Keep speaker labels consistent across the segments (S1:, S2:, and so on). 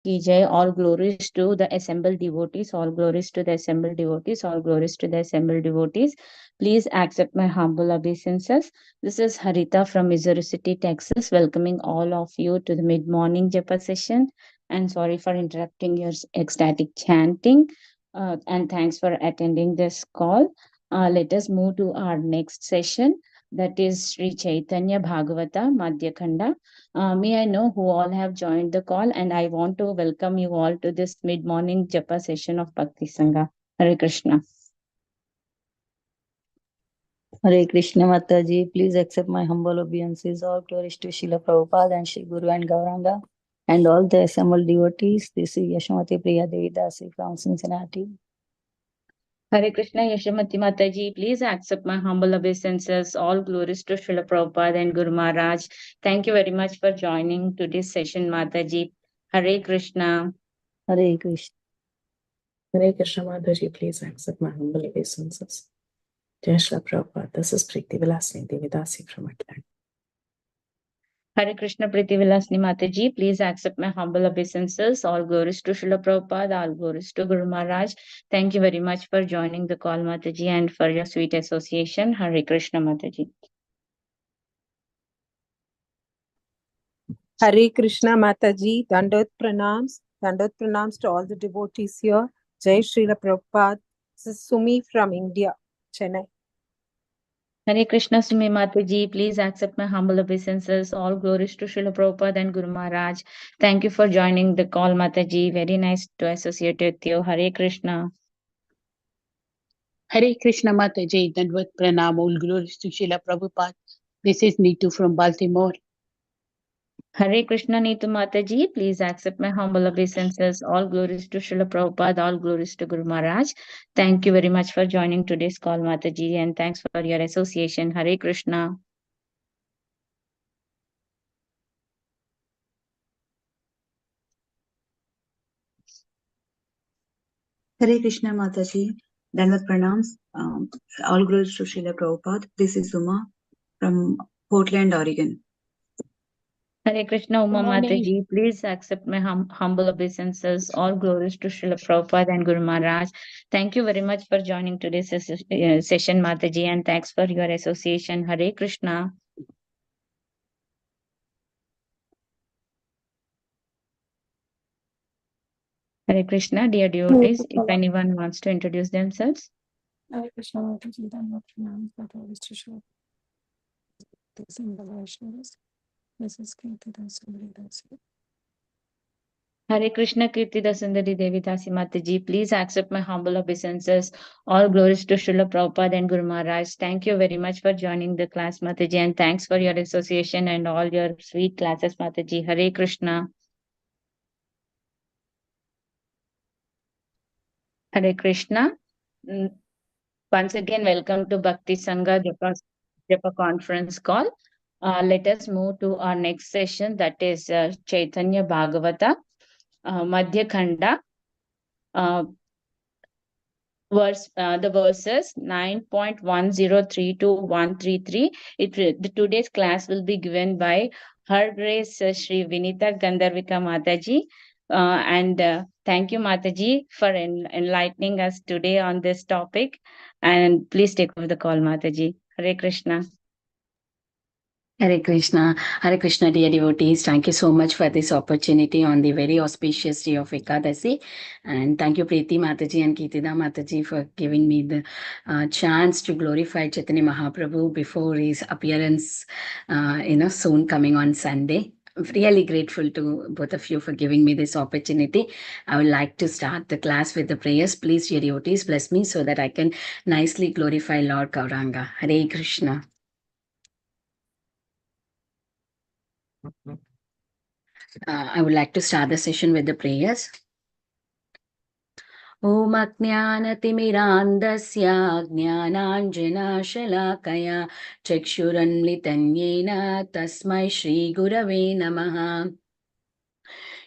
S1: Ki Jai. All glories to the assembled devotees, all glories to the assembled devotees, all glories to the assembled devotees. Please accept my humble obeisances. This is Haritha from Missouri City, Texas, welcoming all of you to the mid-morning japa session. And sorry for interrupting your ecstatic chanting. And thanks for attending this call. Let us move to our next session. That is Sri Chaitanya Bhagavata Madhya Khanda. May I know who all have joined the call, and I want to welcome you all to this mid-morning japa session of Bhakti Sangha. Hare Krishna.
S2: Hare Krishna Mataji, please accept my humble obeisances. All glories to Srila Prabhupada and Sri Guru and Gauranga and all the assembled devotees. This is Yashamati Priya Devi Dasi from Cincinnati.
S1: Hare Krishna Yashamati Mataji, please accept my humble obeisances. All glories to Srila Prabhupada and Guru Maharaj. Thank you very much for joining today's session, Mataji. Hare Krishna.
S2: Hare Krishna.
S3: Hare Krishna Mataji, please accept my humble obeisances. Jai Srila Prabhupada, this is Preeti Vilasini Devi Dasi from Atlanta.
S1: Hare Krishna Priti Vilasni Mataji, please accept my humble obeisances. All glories to Srila Prabhupada, all glories to Guru Maharaj. Thank you very much for joining the call, Mataji, and for your sweet association. Hare Krishna Mataji.
S4: Hare Krishna Mataji, Dandot pranams to all the devotees here. Jai Srila Prabhupada. This is Sumi from India, Chennai.
S1: Hare Krishna Sumi Mataji, please accept my humble obeisances. All glories to Srila Prabhupada and Guru Maharaj. Thank you for joining the call, Mataji. Very nice to associate with you. Hare Krishna.
S5: Hare Krishna Mataji, Dandvat Pranam, all glories to Srila Prabhupada. This is Neetu from Baltimore.
S1: Hare Krishna Neetu Mataji, please accept my humble obeisances. All glories to Srila Prabhupada, all glories to Guru Maharaj. Thank you very much for joining today's call, Mataji, and thanks for your association. Hare Krishna.
S6: Hare Krishna Mataji, Danvat Pranams, all glories to Srila Prabhupada. This is Uma from Portland, Oregon.
S1: Hare Krishna Uma
S5: Good morning.
S1: Mataji, please accept my humble obeisances. All glories to Srila Prabhupada and Guru Maharaj. Thank you very much for joining today's session, Mataji, and thanks for your association. Hare Krishna. Hare Krishna, dear devotees, if anyone wants to introduce themselves.
S7: Hare Krishna Mataji, Dharma pranams to all to Srila Vaishnavas. This is Kirti Dasundari Dasi.
S1: Hare Krishna Kirti Dasundari Devi Dasi Mataji, please accept my humble obeisances. All glories to Srila Prabhupada and Guru Maharaj. Thank you very much for joining the class, Mataji, and thanks for your association and all your sweet classes, Mataji. Hare Krishna. Hare Krishna. Once again, welcome to Bhakti Sangha Japa conference call. Let us move to our next session, that is Chaitanya Bhagavata Madhya Khanda. The verses 9.1032 to 133. Today's class will be given by Her Grace Sri Vinita Gandharvika Mataji. And thank you, Mataji, for enlightening us today on this topic. And please take over the call, Mataji. Hare Krishna.
S8: Hare Krishna, dear devotees. Thank you so much for this opportunity on the very auspicious day of Ekadasi. And thank you, Preeti Mataji and Kirtida Mataji, for giving me the chance to glorify Chaitanya Mahaprabhu before his appearance, soon coming on Sunday. I'm really grateful to both of you for giving me this opportunity. I would like to start the class with the prayers. Please, dear devotees, bless me so that I can nicely glorify Lord Gauranga. Hare Krishna. I would like to start the session with the prayers. Om Ajnanatimmirandasya Jnananjanashalakaya Chakshuranmritanyena Tasmai Shri Gurave Namaha.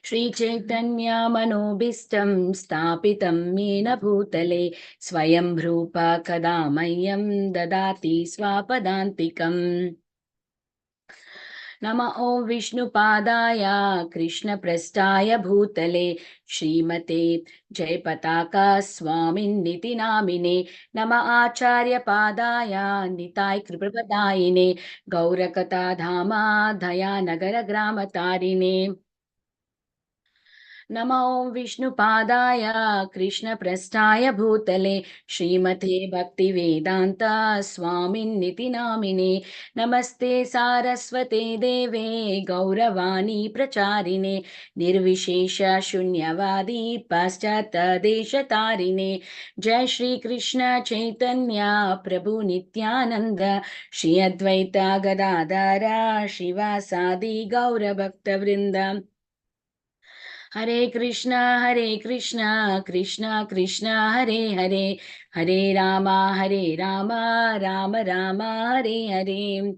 S8: Shri Chaitanya Manobhistam Stapitam Yena Bhutale Swayam Bhrupa Kadamayam Dadati Swapadantikam. Nama Om Vishnupadaya Krishna Prasthaya Bhutale Srimate Jayapataka Swamin Niti Namine Nama Acharya Padaya Nitai Kripapadayine Gaurakata Dhama Dhaya Nagara Grama Tarine Namo Vishnupadaya Krishna Prasthaya Bhutale Srimate Bhakti Vedanta Swamin Niti Namine Namaste Saraswate Deve Gauravani Pracharine Nirvishesha Shunyavadi Paschata Deshatarine Jai Shri Krishna Chaitanya Prabhu Nityananda Shri Advaita Gadadara Shivasadi Gaura Bhakta Vrinda Hare Krishna, Krishna Krishna, Hare Hare, Hare Rama, Rama Rama, Hare Hare.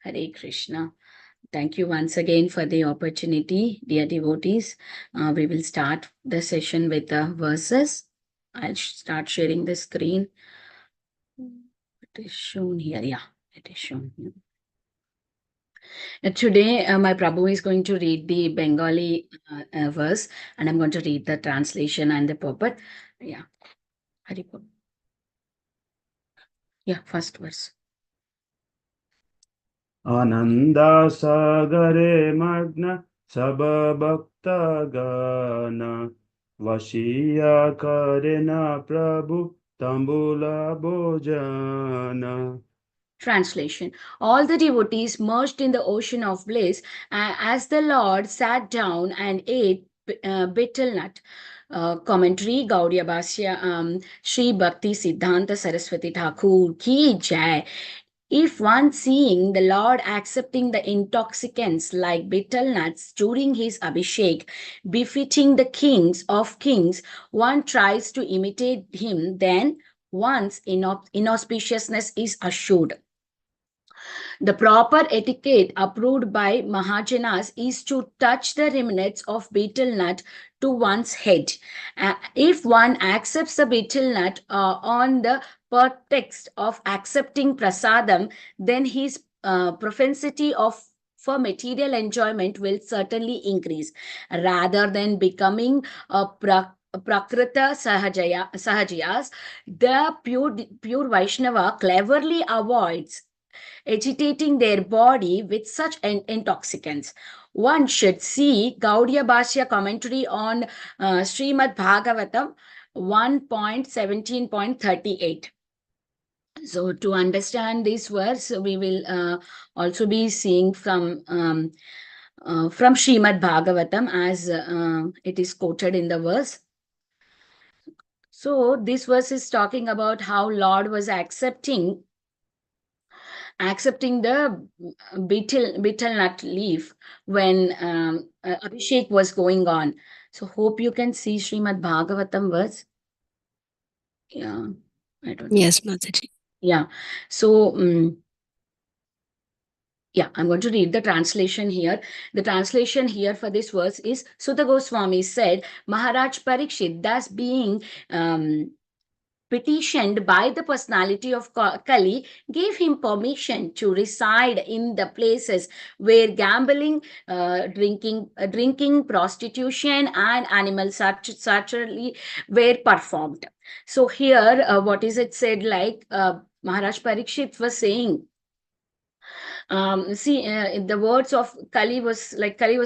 S8: Hare Krishna. Thank you once again for the opportunity, dear devotees. We will start the session with the verses. I'll start sharing the screen. It is shown here. Yeah, it is shown here. Today, my Prabhu is going to read the Bengali verse, and I'm going to read the translation and the purport. Yeah. Haripur. Yeah, first verse.
S9: Ananda sagare magna sabha bhakta gana Vashiya karena Prabhu tambula bhojana.
S8: Translation. All the devotees merged in the ocean of bliss as the Lord sat down and ate betel nut. Commentary, Gaudiya Bhasya, Sri Bhaktisiddhantha Saraswati Thakur ki jai. If one seeing the Lord accepting the intoxicants like betel nuts during his abhishek, befitting the kings of kings, one tries to imitate him, then one's inauspiciousness is assured. The proper etiquette approved by Mahajanas is to touch the remnants of betel nut to one's head. If one accepts the betel nut on the pretext of accepting prasadam, then his propensity for material enjoyment will certainly increase, rather than becoming a Prakrita Sahajayas. The pure Vaishnava cleverly avoids agitating their body with such intoxicants. One should see Gaudiya Bhasya commentary on Srimad Bhagavatam 1.17.38. So to understand this verse, we will also be seeing from Srimad Bhagavatam as it is quoted in the verse. So this verse is talking about how Lord was accepting the betel nut leaf when Abhishek was going on. So hope you can see Srimad Bhagavatam verse. Yeah, I don't know.
S7: Yes, Mataji.
S8: Yeah, so yeah, I'm going to read the translation here. The translation here for this verse is, Sutta Goswami said, Maharaj Parikshit, thus being petitioned by the personality of Kali, gave him permission to reside in the places where gambling, drinking, prostitution, and animal sacrifice were performed. So here, what is it said? Like Maharaj Parikshit was saying, the words of Kali was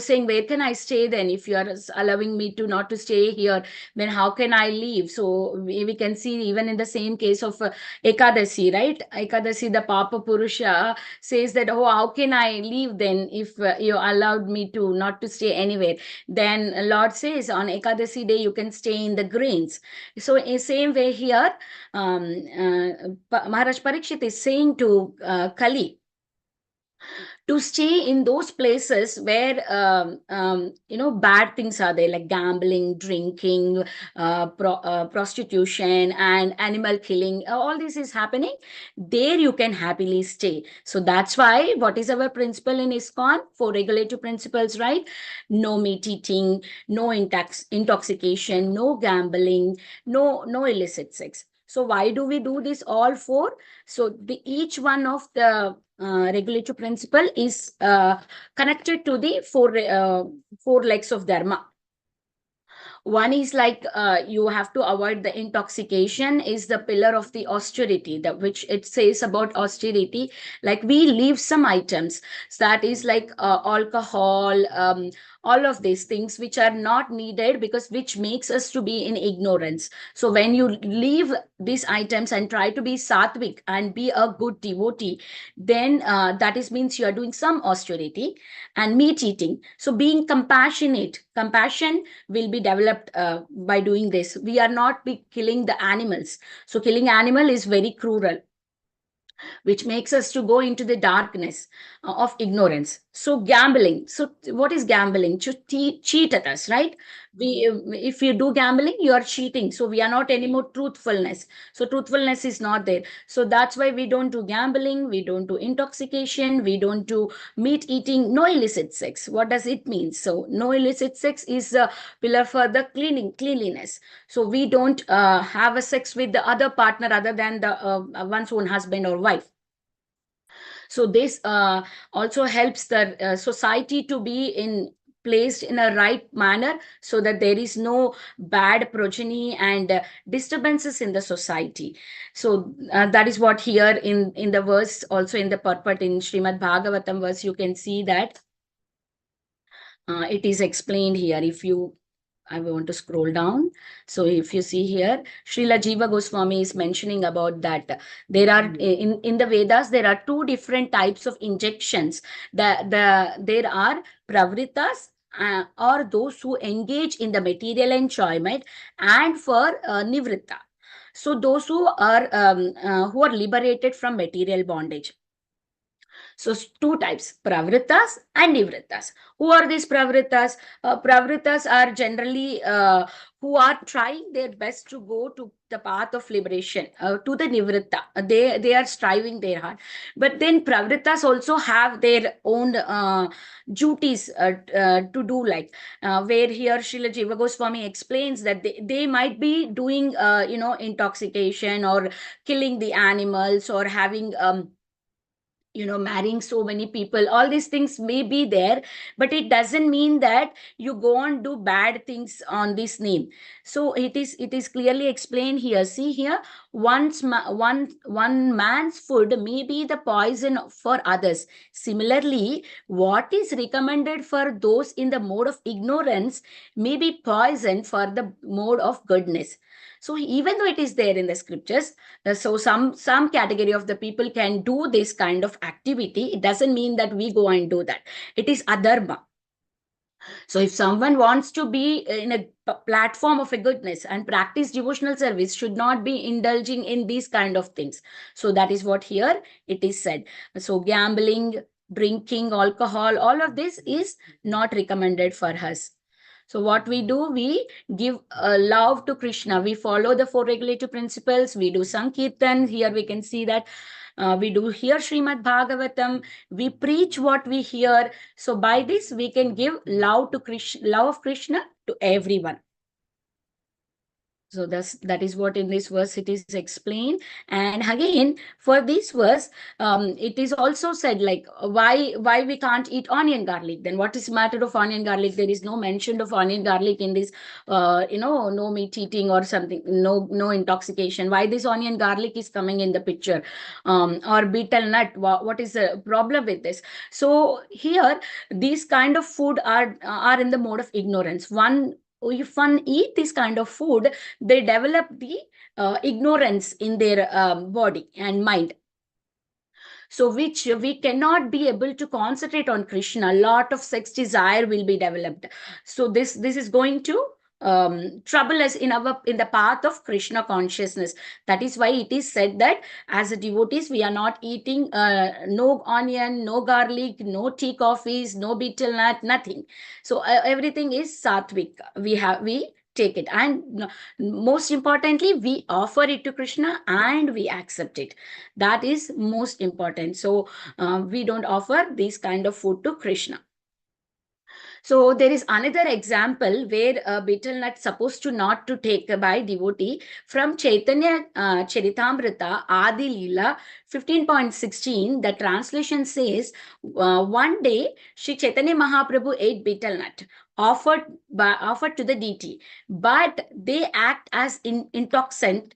S8: saying, where can I stay then? If you are allowing me to not to stay here, then how can I leave? So we can see even in the same case of Ekadasi, right? Ekadasi, the Papa Purusha says that, oh, how can I leave then if you allowed me to not to stay anywhere? Then Lord says on Ekadasi day, you can stay in the grains. So in same way here, Maharaj Parikshit is saying to Kali, to stay in those places where bad things are there, like gambling, drinking, prostitution, and animal killing. All this is happening. There you can happily stay. So that's why, what is our principle in ISKCON? 4 regulative principles, right? No meat eating, no intoxication, no gambling, no illicit sex. So why do we do this all four? So each one of the regulatory principle is connected to the four legs of Dharma. One is like you have to avoid the intoxication, is the pillar of the austerity, that which it says about austerity, like we leave some items. So that is like alcohol, all of these things which are not needed, because which makes us to be in ignorance. So when you leave these items and try to be sattvic and be a good devotee, then that is means you are doing some austerity. And meat eating, so being compassionate, compassion will be developed by doing this. We are not be killing the animals. So killing animal is very cruel, which makes us to go into the darkness of ignorance. So gambling. So what is gambling? To cheat at us, right? If you do gambling, you are cheating. So we are not anymore truthfulness. So truthfulness is not there. So that's why we don't do gambling. We don't do intoxication. We don't do meat eating. No illicit sex. What does it mean? So no illicit sex is a pillar for the cleanliness. So we don't have a sex with the other partner other than the one's own husband or wife. So this also helps the society to be placed in a right manner, so that there is no bad progeny and disturbances in the society. So that is what here in the verse, also in the purport in Srimad Bhagavatam verse, you can see that it is explained here. I want to scroll down. So if you see here, Srila Jiva Goswami is mentioning about that there are in the Vedas, there are two different types of injections. There are pravritas, or those who engage in the material enjoyment, and for nivritta. So those who are liberated from material bondage. So two types, pravritas and nivritas. Who are these pravritas? Pravritas are generally who are trying their best to go to the path of liberation, to the nivritta. They are striving their heart. But then pravritas also have their own duties to do, like where here Srila Jiva Goswami explains that they might be doing intoxication, or killing the animals, or having marrying so many people. All these things may be there, but it doesn't mean that you go and do bad things on this name. So it is clearly explained here. See here, one man's food may be the poison for others. Similarly, what is recommended for those in the mode of ignorance may be poison for the mode of goodness. So even though it is there in the scriptures, so some category of the people can do this kind of activity, it doesn't mean that we go and do that. It is adharma. So if someone wants to be in a platform of a goodness and practice devotional service, should not be indulging in these kind of things. So that is what here it is said. So gambling, drinking, alcohol, all of this is not recommended for us. So what we do, we give love to Krishna. We follow the four regulative principles. We do Sankirtan. Here we can see that we do hear Srimad Bhagavatam. We preach what we hear. So by this, we can give love to Krishna, love of Krishna to everyone. So that is what in this verse it is explained. And again, for this verse, it is also said, like, why we can't eat onion garlic. Then what is the matter of onion garlic? There is no mention of onion garlic in this, no meat eating or something, no intoxication. Why this onion garlic is coming in the picture? Or betel nut, what is the problem with this? So here, these kind of food are in the mode of ignorance. If one eat this kind of food, they develop the ignorance in their body and mind. So which we cannot be able to concentrate on Krishna. A lot of sex desire will be developed. So this is going to trouble us in the path of Krishna consciousness. That is why it is said that as a devotees, we are not eating no onion, no garlic, no tea, coffees, no betel nut, nothing. So everything is sattvic. We take it, and most importantly, we offer it to Krishna and we accept it. That is most important. So we don't offer this kind of food to Krishna. So there is another example where a betel nut supposed to not to take by devotee from Chaitanya Charitamrita Adi Leela 15.16. The translation says, one day Sri Chaitanya Mahaprabhu ate betel nut offered to the deity, but they act as intoxicant.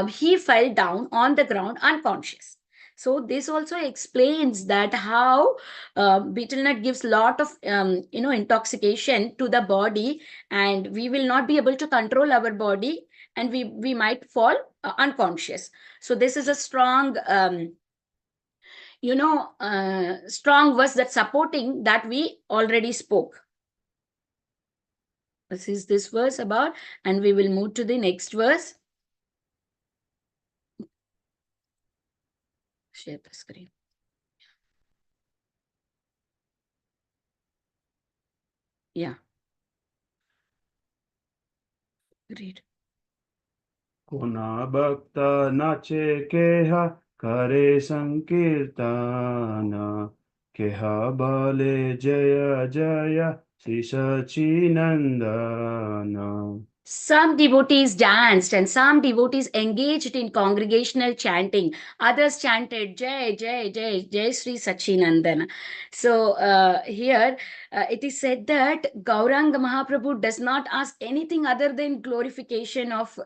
S8: He fell down on the ground unconscious. So this also explains that how betel nut gives lot of intoxication to the body, and we will not be able to control our body, and we might fall unconscious. So this is a strong strong verse that's supporting that we already spoke. This is this verse about, and we will move to the next verse. Share the screen. Yeah. Read.
S9: Kuna bhakta nache keha kare sankirtana keha bale jaya jaya Sri Sachinandana.
S8: Some devotees danced and some devotees engaged in congregational chanting. Others chanted Jai, Jai, Jai, Jai Sri Sachinandana. So here it is said that Gauranga Mahaprabhu does not ask anything other than glorification of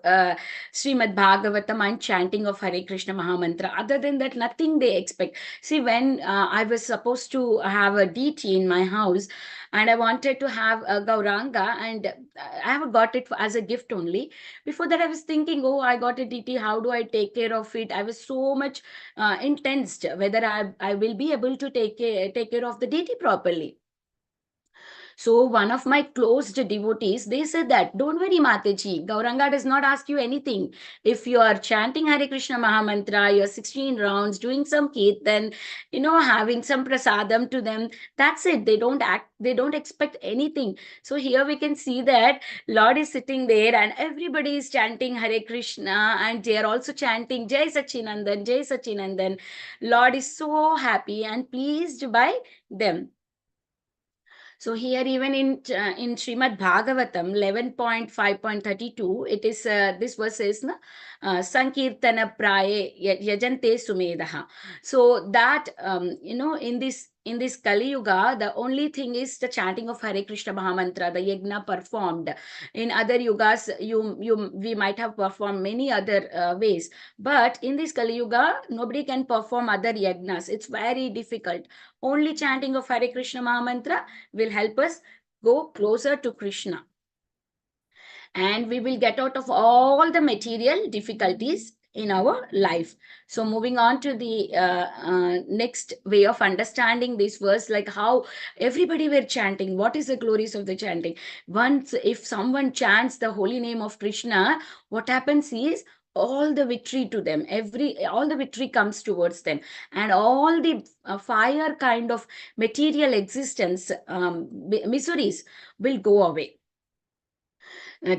S8: Srimad Bhagavatam and chanting of Hare Krishna Maha Mantra. Other than that, nothing they expect. See, when I was supposed to have a deity in my house, and I wanted to have a Gauranga, and I have got it as a gift only. Before that, I was thinking, oh, I got a deity, how do I take care of it? I was so much intensed whether I will be able to take care of the deity properly. So one of my closed devotees, they said that, don't worry, Mataji, Gauranga does not ask you anything. If you are chanting Hare Krishna Maha Mantra, you're 16 rounds, doing some kirtan, having some prasadam to them, that's it. They don't expect anything. So here we can see that Lord is sitting there and everybody is chanting Hare Krishna, and they are also chanting Jai Sachinandan, Jai Sachinandan. Lord is so happy and pleased by them. So here even in Srimad Bhagavatam 11.5.32, it is this verse is Sankirtana Praye Yajante Sumedaha. So that in this Kali Yuga, the only thing is the chanting of Hare Krishna Maha Mantra, the yajna performed. In other yugas, we might have performed many other ways, but in this Kali Yuga, nobody can perform other yajnas. It's very difficult. Only chanting of Hare Krishna Maha Mantra will help us go closer to Krishna. And we will get out of all the material difficulties in our life. So moving on to the next way of understanding this verse, like how everybody were chanting. What is the glories of the chanting? Once if someone chants the holy name of Krishna, what happens is all the victory to them, all the victory comes towards them, and all the fire kind of material existence miseries will go away.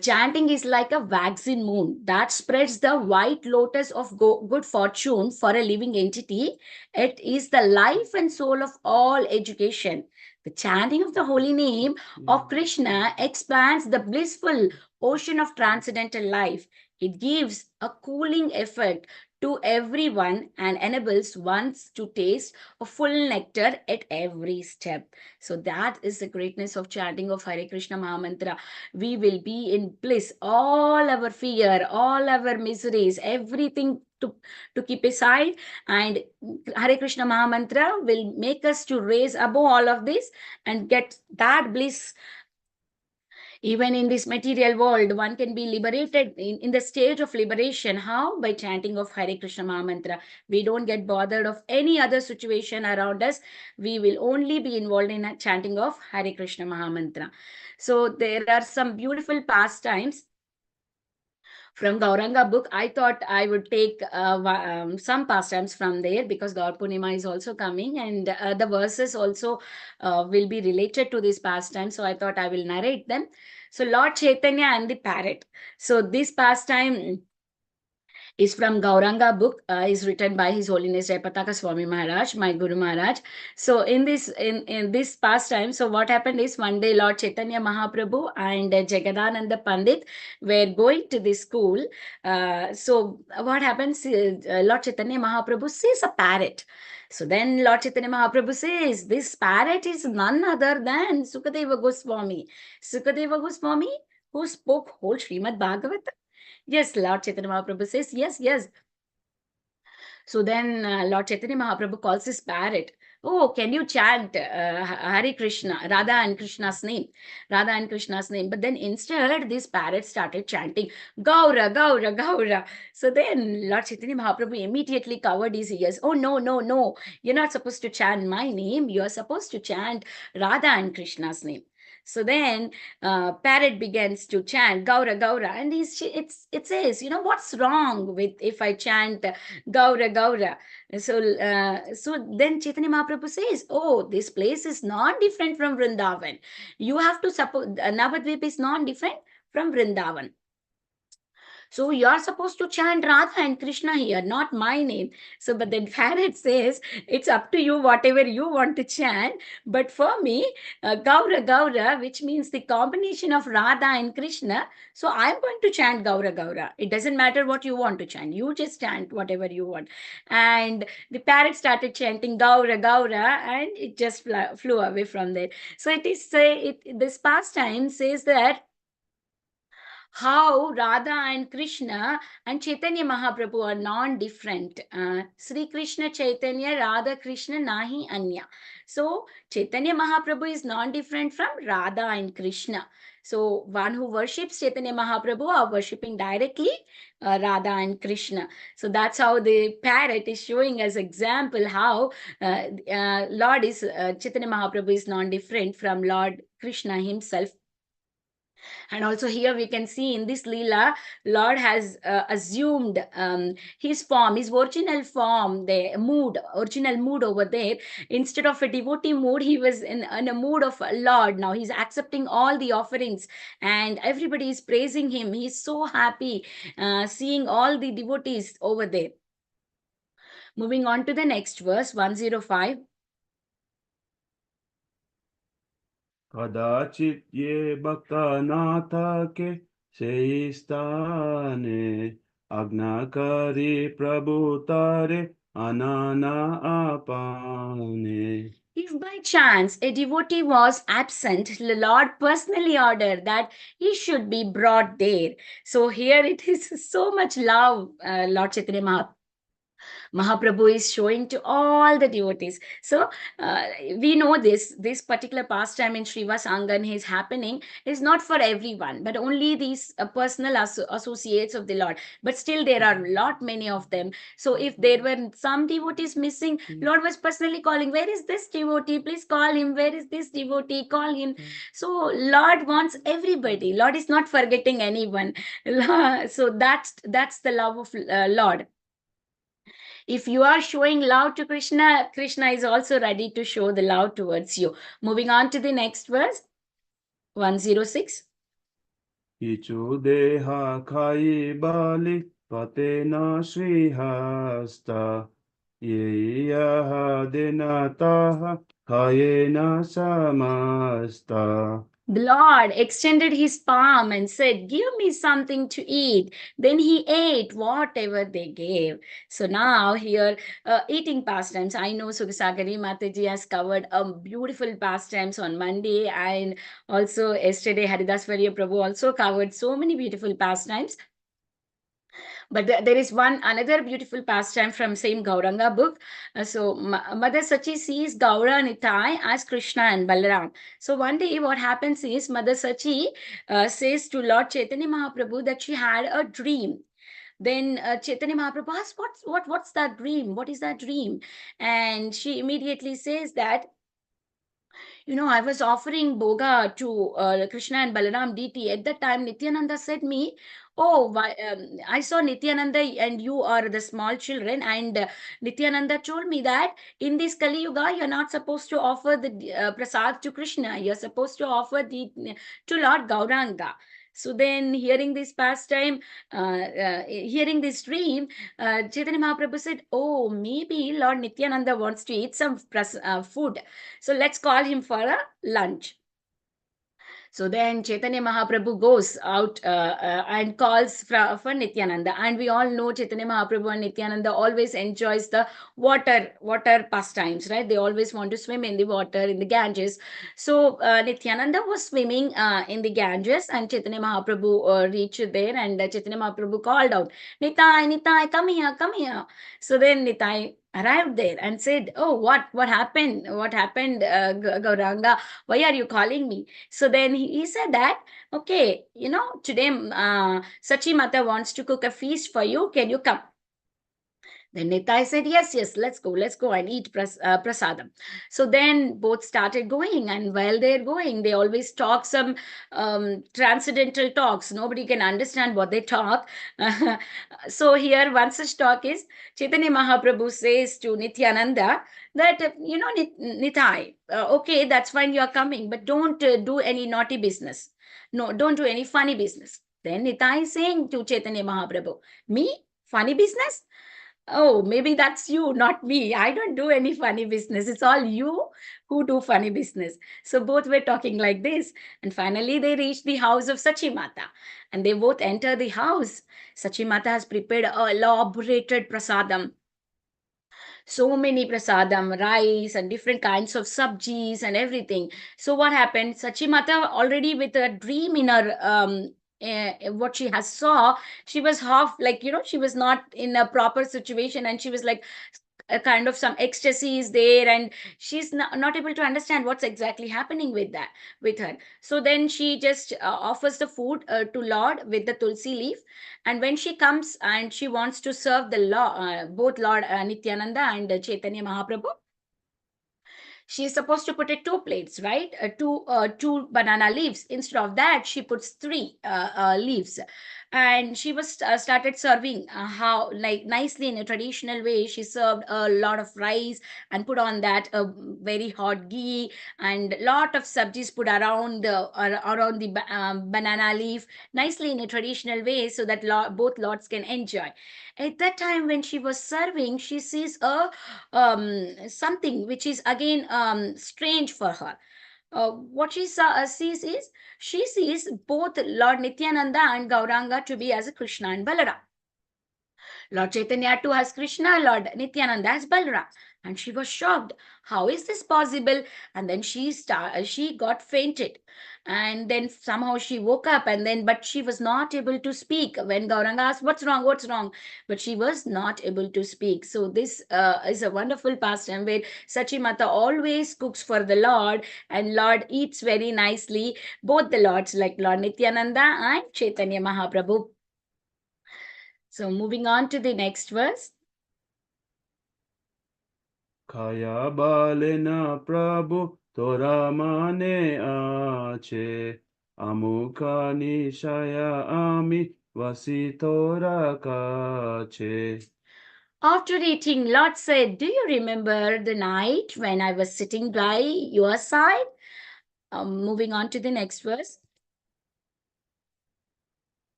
S8: Chanting is like a waxing moon that spreads the white lotus of good fortune for a living entity. It is the life and soul of all education. The chanting of the holy name of Krishna expands the blissful ocean of transcendental life. It gives a cooling effect to everyone and enables one to taste a full nectar at every step. So that is the greatness of chanting of Hare Krishna Maha Mantra. We will be in bliss. All our fear, all our miseries, everything to keep aside, and Hare Krishna Maha Mantra will make us to raise above all of this and get that bliss. Even in this material world, one can be liberated in the stage of liberation. How? By chanting of Hare Krishna Maha Mantra. We don't get bothered of any other situation around us. We will only be involved in a chanting of Hare Krishna Maha Mantra. So there are some beautiful pastimes from Gauranga book. I thought I would take some pastimes from there because Gaur Purnima is also coming, and the verses also will be related to this pastime. So I thought I will narrate them. So Lord Chaitanya and the parrot. So this pastime is from Gauranga book, is written by His Holiness Jayapataka Swami Maharaj, my Guru Maharaj. So in this pastime, so what happened is one day Lord Chaitanya Mahaprabhu and Jagadananda Pandit were going to this school. So what happens is Lord Chaitanya Mahaprabhu sees a parrot. So then Lord Chaitanya Mahaprabhu says, this parrot is none other than Sukadeva Goswami. Sukadeva Goswami, who spoke whole Srimad Bhagavata. Yes, Lord Chaitanya Mahaprabhu says, yes, yes. So then Lord Chaitanya Mahaprabhu calls this parrot. Oh, can you chant Hare Krishna, Radha and Krishna's name? Radha and Krishna's name. But then instead, this parrot started chanting Gaura, Gaura, Gaura. So then Lord Chaitanya Mahaprabhu immediately covered his ears. Oh, no, no, no. You're not supposed to chant my name. You're supposed to chant Radha and Krishna's name. So then parrot begins to chant Gaura, Gaura. And it says, what's wrong with if I chant Gaura, Gaura? So then Chaitanya Mahaprabhu says, oh, this place is not different from Vrindavan. You have to suppose Navadvip is not different from Vrindavan. So you are supposed to chant Radha and Krishna here, not my name. So, but then parrot says, it's up to you, whatever you want to chant. But for me, Gaura Gaura, which means the combination of Radha and Krishna. So I'm going to chant Gaura Gaura. It doesn't matter what you want to chant. You just chant whatever you want. And the parrot started chanting Gaura Gaura, and it just flew away from there. So this pastime says that how Radha and Krishna and Chaitanya Mahaprabhu are non-different. Sri Krishna Chaitanya, Radha Krishna Nahi Anya. So Chaitanya Mahaprabhu is non-different from Radha and Krishna. So one who worships Chaitanya Mahaprabhu are worshipping directly Radha and Krishna. So that's how the parrot is showing us example how Lord is Chaitanya Mahaprabhu is non-different from Lord Krishna himself. And also here we can see in this Leela, Lord has assumed his form, his original form, the mood, original mood over there. Instead of a devotee mood, he was in a mood of Lord. Now he's accepting all the offerings and everybody is praising him. He's so happy seeing all the devotees over there. Moving on to the next verse, 105.
S9: कदाचित् ये भक्तनाथ के से स्थाने आज्ञाकारी प्रभु तारे अनाना apane.
S8: If by chance a devotee was absent, the Lord personally ordered that he should be brought there. So here it is so much love Lord Chaitanya Mahaprabhu is showing to all the devotees. So we know this particular pastime in Srivas Angan is happening is not for everyone, but only these personal associates of the Lord. But still there are many of them. So if there were some devotees missing, Lord was personally calling, where is this devotee? Please call him. Where is this devotee? Call him. So Lord wants everybody. Lord is not forgetting anyone. So that's the love of Lord. If you are showing love to Krishna, Krishna is also ready to show the love towards you. Moving on to the next verse, 106.
S9: Kichu deha khai bali patena srihasta yeyaha dinataha kayena samasta.
S8: The Lord extended his palm and said, give me something to eat. Then he ate whatever they gave. So now here, eating pastimes. I know Sugasagari Mataji has covered beautiful pastimes on Monday, and also yesterday Haridasvarya Prabhu also covered so many beautiful pastimes. But there is another beautiful pastime from same Gauranga book. So Mother Sachi sees Gaura Nitai as Krishna and Balaram. So one day what happens is Mother Sachi says to Lord Chaitanya Mahaprabhu that she had a dream. Then Chaitanya Mahaprabhu asks, what's that dream? What is that dream? And she immediately says that, I was offering Boga to Krishna and Balaram deity. At that time, Nityananda said me, oh, I saw Nityananda and you are the small children. And Nityananda told me that in this Kali Yuga, you're not supposed to offer the prasad to Krishna. You're supposed to offer to Lord Gauranga. So then hearing this pastime, hearing this dream, Chaitanya Mahaprabhu said, oh, maybe Lord Nityananda wants to eat some food. So let's call him for a lunch. So then Chaitanya Mahaprabhu goes out and calls for Nityananda. And we all know Chaitanya Mahaprabhu and Nityananda always enjoys the water pastimes, right? They always want to swim in the water, in the Ganges. So Nityananda was swimming in the Ganges, and Chaitanya Mahaprabhu reached there, and Chaitanya Mahaprabhu called out, Nitai, Nitai, come here, come here. So then Nitai arrived there and said, oh, what happened? What happened, Gauranga? Why are you calling me? So then he said that, okay, today Sachi Mata wants to cook a feast for you. Can you come? Then Nitai said, yes, let's go and eat prasadam. So then both started going, and while they're going, they always talk some transcendental talks. Nobody can understand what they talk. So here one such talk is, Chaitanya Mahaprabhu says to Nityananda that, Nitai, okay, that's fine, you're coming, but don't do any naughty business. No, don't do any funny business. Then Nitai is saying to Chaitanya Mahaprabhu, me? Funny business? Oh, maybe that's you, not me. I don't do any funny business. It's all you who do funny business. So both were talking like this. And finally, they reached the house of Sachi Mata. And they both enter the house. Sachi Mata has prepared a elaborated prasadam. So many prasadam, rice and different kinds of sabjis and everything. So what happened? Sachi Mata already with a dream in her what she has saw, she was half like, she was not in a proper situation, and she was like a kind of some ecstasy is there, and she's not able to understand what's exactly happening with her. So then she just offers the food to Lord with the tulsi leaf, and when she comes and she wants to serve the both Lord Nityananda and Chaitanya Mahaprabhu, she is supposed to put it 2 plates, right? Two banana leaves. Instead of that, she puts 3 leaves. And she was started serving how, like, nicely in a traditional way. She served a lot of rice and put on that a very hot ghee, and lot of sabjis put around the banana leaf, nicely in a traditional way, so that both lords can enjoy. At that time when she was serving, she sees a something which is again strange for her. What sees is, she sees both Lord Nityananda and Gauranga to be as a Krishna and Balaram. Lord Chaitanya too has Krishna, Lord Nityananda has Balaram. And she was shocked. How is this possible? And then she got fainted. And then somehow she woke up, but she was not able to speak. When Gauranga asked, what's wrong? But she was not able to speak. So this is a wonderful pastime where Sachi Mata always cooks for the Lord, and Lord eats very nicely. Both the Lords, like Lord Nityananda and Chaitanya Mahaprabhu. So moving on to the next verse.
S9: Kaya balena Prabhu tora mane ache amukha nishaya ami vasitora kache.
S8: After eating, Lord said, do you remember the night when I was sitting by your side? Moving on to the next verse.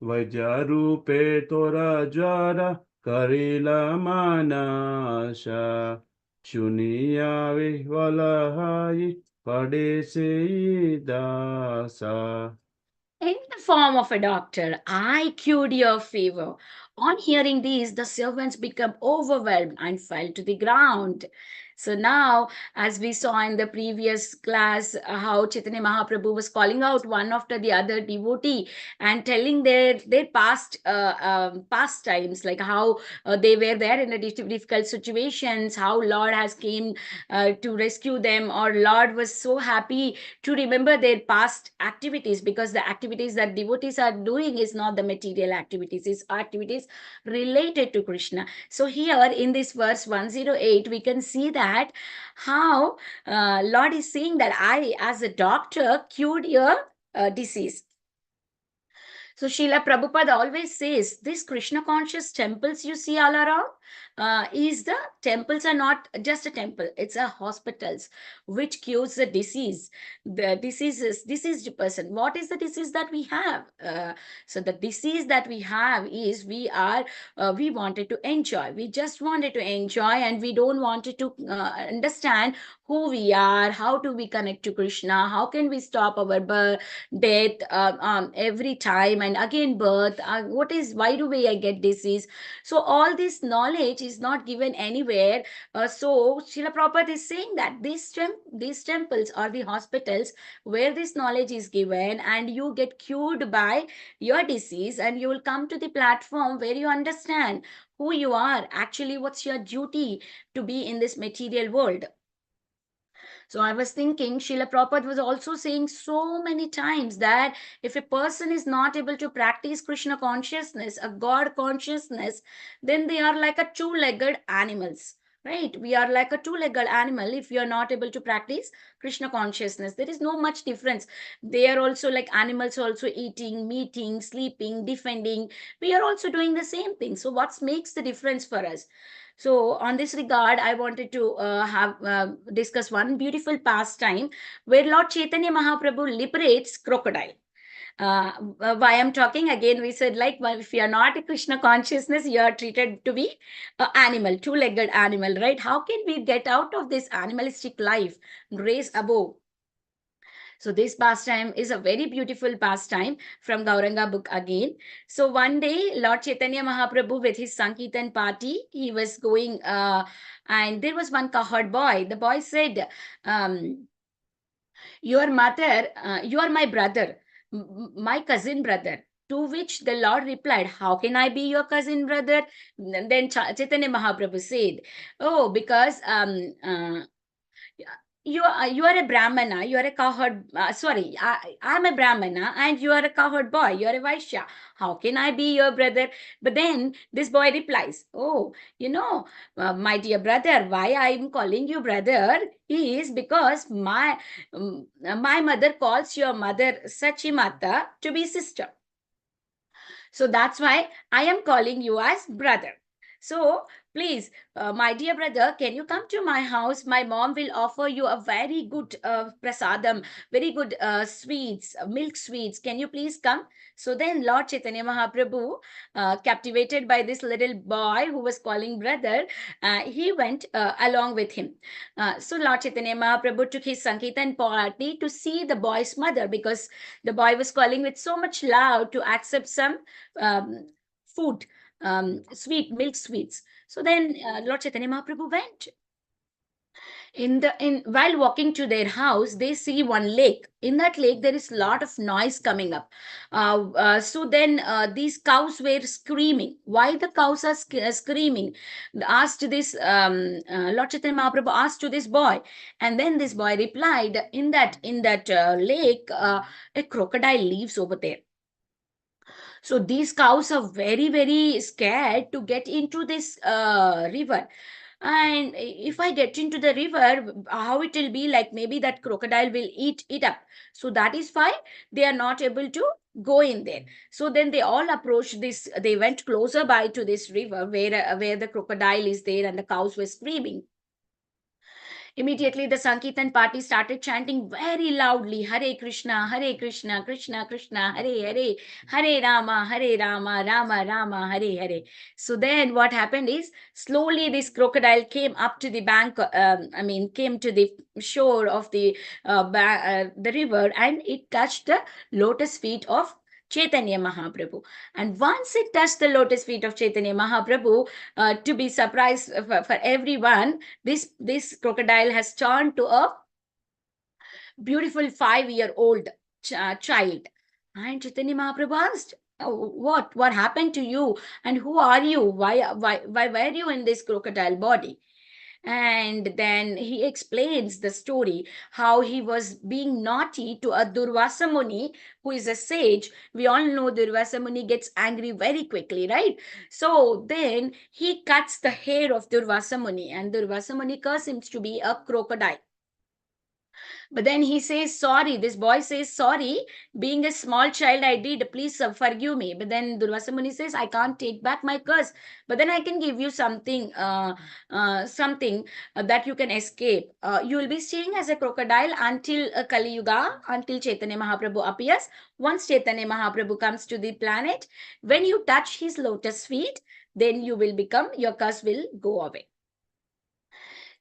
S9: Vajarupe tora jara karila manasha shuniya vihvalahai padese dasa.
S8: In the form of a doctor, I cured your fever. On hearing these, the servants became overwhelmed and fell to the ground. So now, as we saw in the previous class, how Chaitanya Mahaprabhu was calling out one after the other devotee and telling their past times, like how they were there in a difficult situations, how Lord has came to rescue them, or Lord was so happy to remember their past activities, because the activities that devotees are doing is not the material activities, it's activities related to Krishna. So here in this verse 108, we can see that how Lord is saying that I, as a doctor, cured your disease. So Srila Prabhupada always says, these Krishna conscious temples you see all around, is the temples are not just a temple, it's a hospitals which cures the disease. The diseases, diseased person. What is the disease that we have? So the disease that we have is we wanted to enjoy. We just wanted to enjoy, and we don't wanted to understand who we are, how do we connect to Krishna, how can we stop our birth, death, every time, and again birth. Why do we get disease? So all this knowledge is not given anywhere. So Srila Prabhupada is saying that these temples are the hospitals where this knowledge is given, and you get cured by your disease, and you will come to the platform where you understand who you are, actually what's your duty to be in this material world. So I was thinking, Srila Prabhupada was also saying so many times that if a person is not able to practice Krishna consciousness, a God consciousness, then they are like a two-legged animals. Right? We are like a two-legged animal if we are not able to practice Krishna consciousness. There is no much difference. They are also like animals, also eating, meeting, sleeping, defending. We are also doing the same thing. So what makes the difference for us? So on this regard, I wanted to discuss one beautiful pastime where Lord Chaitanya Mahaprabhu liberates crocodile. Why I'm talking again, we said like, well, if you are not a Krishna consciousness, you are treated to be an animal, two-legged animal, right? How can we get out of this animalistic life, raise above? So this pastime is a very beautiful pastime from Gauranga book again. So one day, Lord Chaitanya Mahaprabhu with his Sankirtan party, he was going, and there was one cowherd boy. The boy said, your mother, you are my brother, my cousin brother. To which the Lord replied, how can I be your cousin brother? Then Chaitanya Mahaprabhu said, oh, because you are a brahmana, you are a cowherd, I'm a brahmana and you are a cowherd boy, you are a vaishya, how can I be your brother? But then this boy replies, oh, my dear brother, why I am calling you brother is because my mother calls your mother Sachimata to be sister. So that's why I am calling you as brother. So please, my dear brother, can you come to my house? My mom will offer you a very good prasadam, very good sweets, milk sweets. Can you please come? So then Lord Chaitanya Mahaprabhu, captivated by this little boy who was calling brother, he went along with him. So Lord Chaitanya Mahaprabhu took his Sankirtan party to see the boy's mother, because the boy was calling with so much love to accept some food, milk sweets. So then Lord Chaitanya Mahaprabhu went. While walking to their house, they see one lake. In that lake, there is a lot of noise coming up. So then these cows were screaming. Why the cows are screaming? Asked this Lord Chaitanya Mahaprabhu asked to this boy, and then this boy replied, in that lake, a crocodile lives over there. So these cows are very, very scared to get into this river. And if I get into the river, how it will be like, maybe that crocodile will eat it up. So that is why they are not able to go in there. So then they all approached this, they went closer by to this river where the crocodile is there and the cows were screaming. Immediately, the Sankirtan party started chanting very loudly, Hare Krishna, Krishna Krishna, Hare Hare, Hare Rama, Rama Rama, Hare Hare. So then what happened is, slowly this crocodile came up to the bank, came to the shore of the river, and it touched the lotus feet of Chaitanya Mahaprabhu. And once it touched the lotus feet of Chaitanya Mahaprabhu, to be surprised for everyone, this crocodile has turned to a beautiful 5-year-old child. And Chaitanya Mahaprabhu asked, oh, what happened to you? And who are you? Why were you in this crocodile body? And then he explains the story, how he was being naughty to a Durvasa Muni, who is a sage. We all know Durvasa Muni gets angry very quickly, right? So then he cuts the hair of Durvasa Muni, and Durvasa Muni curses him to be a crocodile. But then he says sorry. This boy says sorry. Being a small child, I did. Please forgive me. But then Durvasa Muni says, I can't take back my curse. But then I can give you something, that you can escape. You will be staying as a crocodile until Kali Yuga, until Chaitanya Mahaprabhu appears. Once Chaitanya Mahaprabhu comes to the planet, when you touch his lotus feet, then you will become, your curse will go away.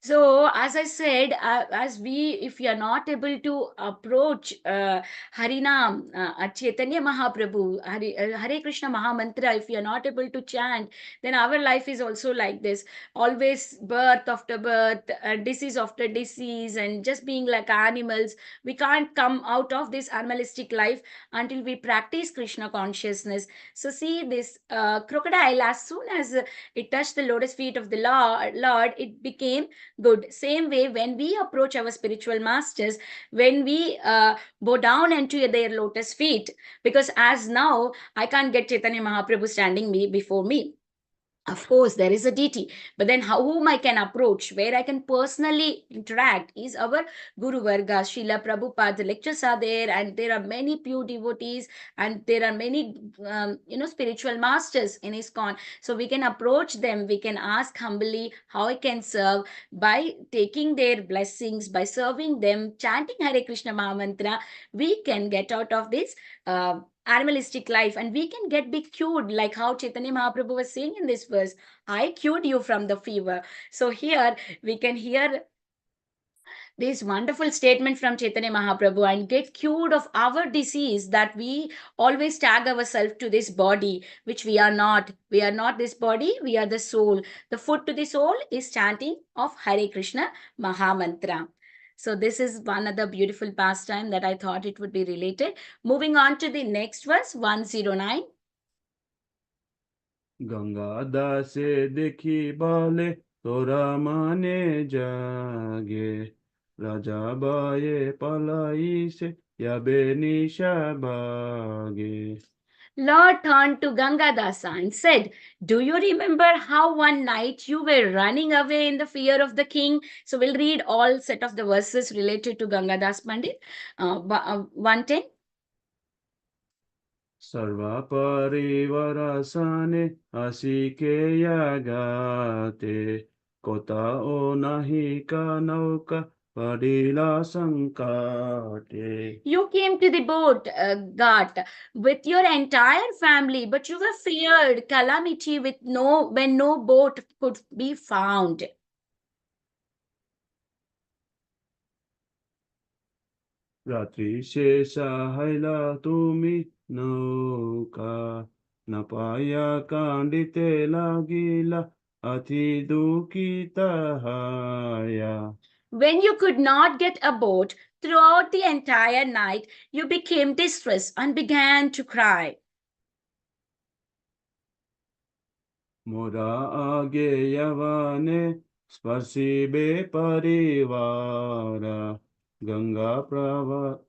S8: So, as I said, if you are not able to approach Harinam, Chaitanya Mahaprabhu, Hare Krishna Maha Mantra, if you are not able to chant, then our life is also like this. Always birth after birth, disease after disease, and just being like animals. We can't come out of this animalistic life until we practice Krishna consciousness. So, see this crocodile, as soon as it touched the lotus feet of the Lord, it became good. Same way, when we approach our spiritual masters, when we bow down into their lotus feet, because as now I can't get Chaitanya Mahaprabhu standing before me. Of course, there is a deity, but then whom I can approach, where I can personally interact, is our Guru Varga. Srila Prabhupada, the lectures are there, and there are many pure devotees, and there are many, spiritual masters in ISKCON. So we can approach them, we can ask humbly how I can serve by taking their blessings, by serving them, chanting Hare Krishna Maha Mantra. We can get out of this animalistic life, and we can be cured, like how Chaitanya Mahaprabhu was saying in this verse, I cured you from the fever. So here we can hear this wonderful statement from Chaitanya Mahaprabhu and get cured of our disease, that we always tag ourselves to this body, which we are not. We are not this body, we are the soul. The food to the soul is chanting of Hare Krishna Maha Mantra. So this is one other beautiful pastime that I thought it would be related. Moving on to the next verse, 109.
S9: Ganga dase dekhi bale tora mane jage Raja baye palai se yabe nisha bage.
S8: Lord turned to Gangadasa and said, do you remember how one night you were running away in the fear of the king? So we'll read all set of the verses related to Gangadas Pandit. 110.
S9: Sarva parivarasane asikeya gate Kota o nahi ka nauka padila sankate.
S8: You came to the boat, Ghat, with your entire family, but you were feared calamity when no boat could be found.
S9: Ratri shesha haila tumi nauka Napaya kandite lagila ati dukita haya.
S8: When you could not get a boat throughout the entire night, you became distressed and began to cry.
S9: Mora age yavane sparsibe parivara Ganga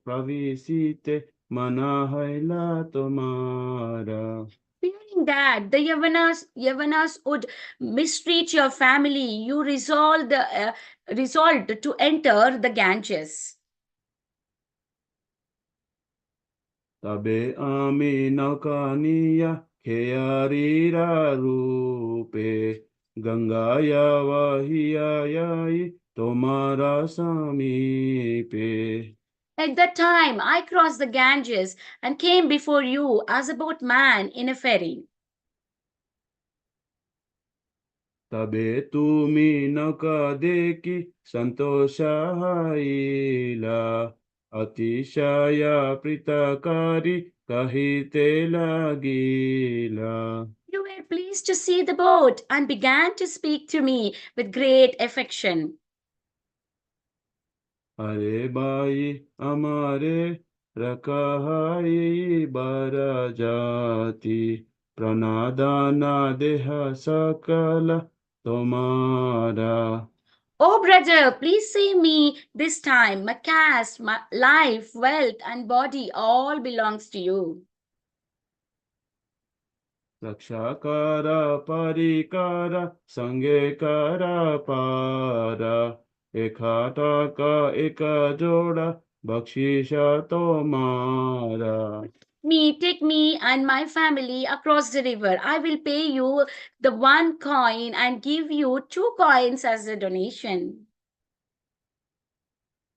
S9: pravisite manahaila tomara.
S8: Fearing that the Yavanas would mistreat your family, you resolved to enter the Ganges.
S9: Tabe ami naukaniya keyarira rupe Gangaya vahiyayai tomara samipe.
S8: At that time, I crossed the Ganges and came before you as a boatman in a ferry.
S9: Tabe tumi nauka deki santosha haila Atishaya pritakari kahite lagila.
S8: You were pleased to see the boat and began to speak to me with great affection.
S9: Hare bai amare rakahai barajati pranadana deha sakala tomara.
S8: Oh, brother, please save me this time. My caste, my life, wealth, and body all belongs to you.
S9: Rakshakara parikara sangekara para एकाटा का एक जोड़ा बख्शीशा तुम्हारा.
S8: Take me and my family across the river. I will pay you the 1 coin and give you 2 coins as a donation.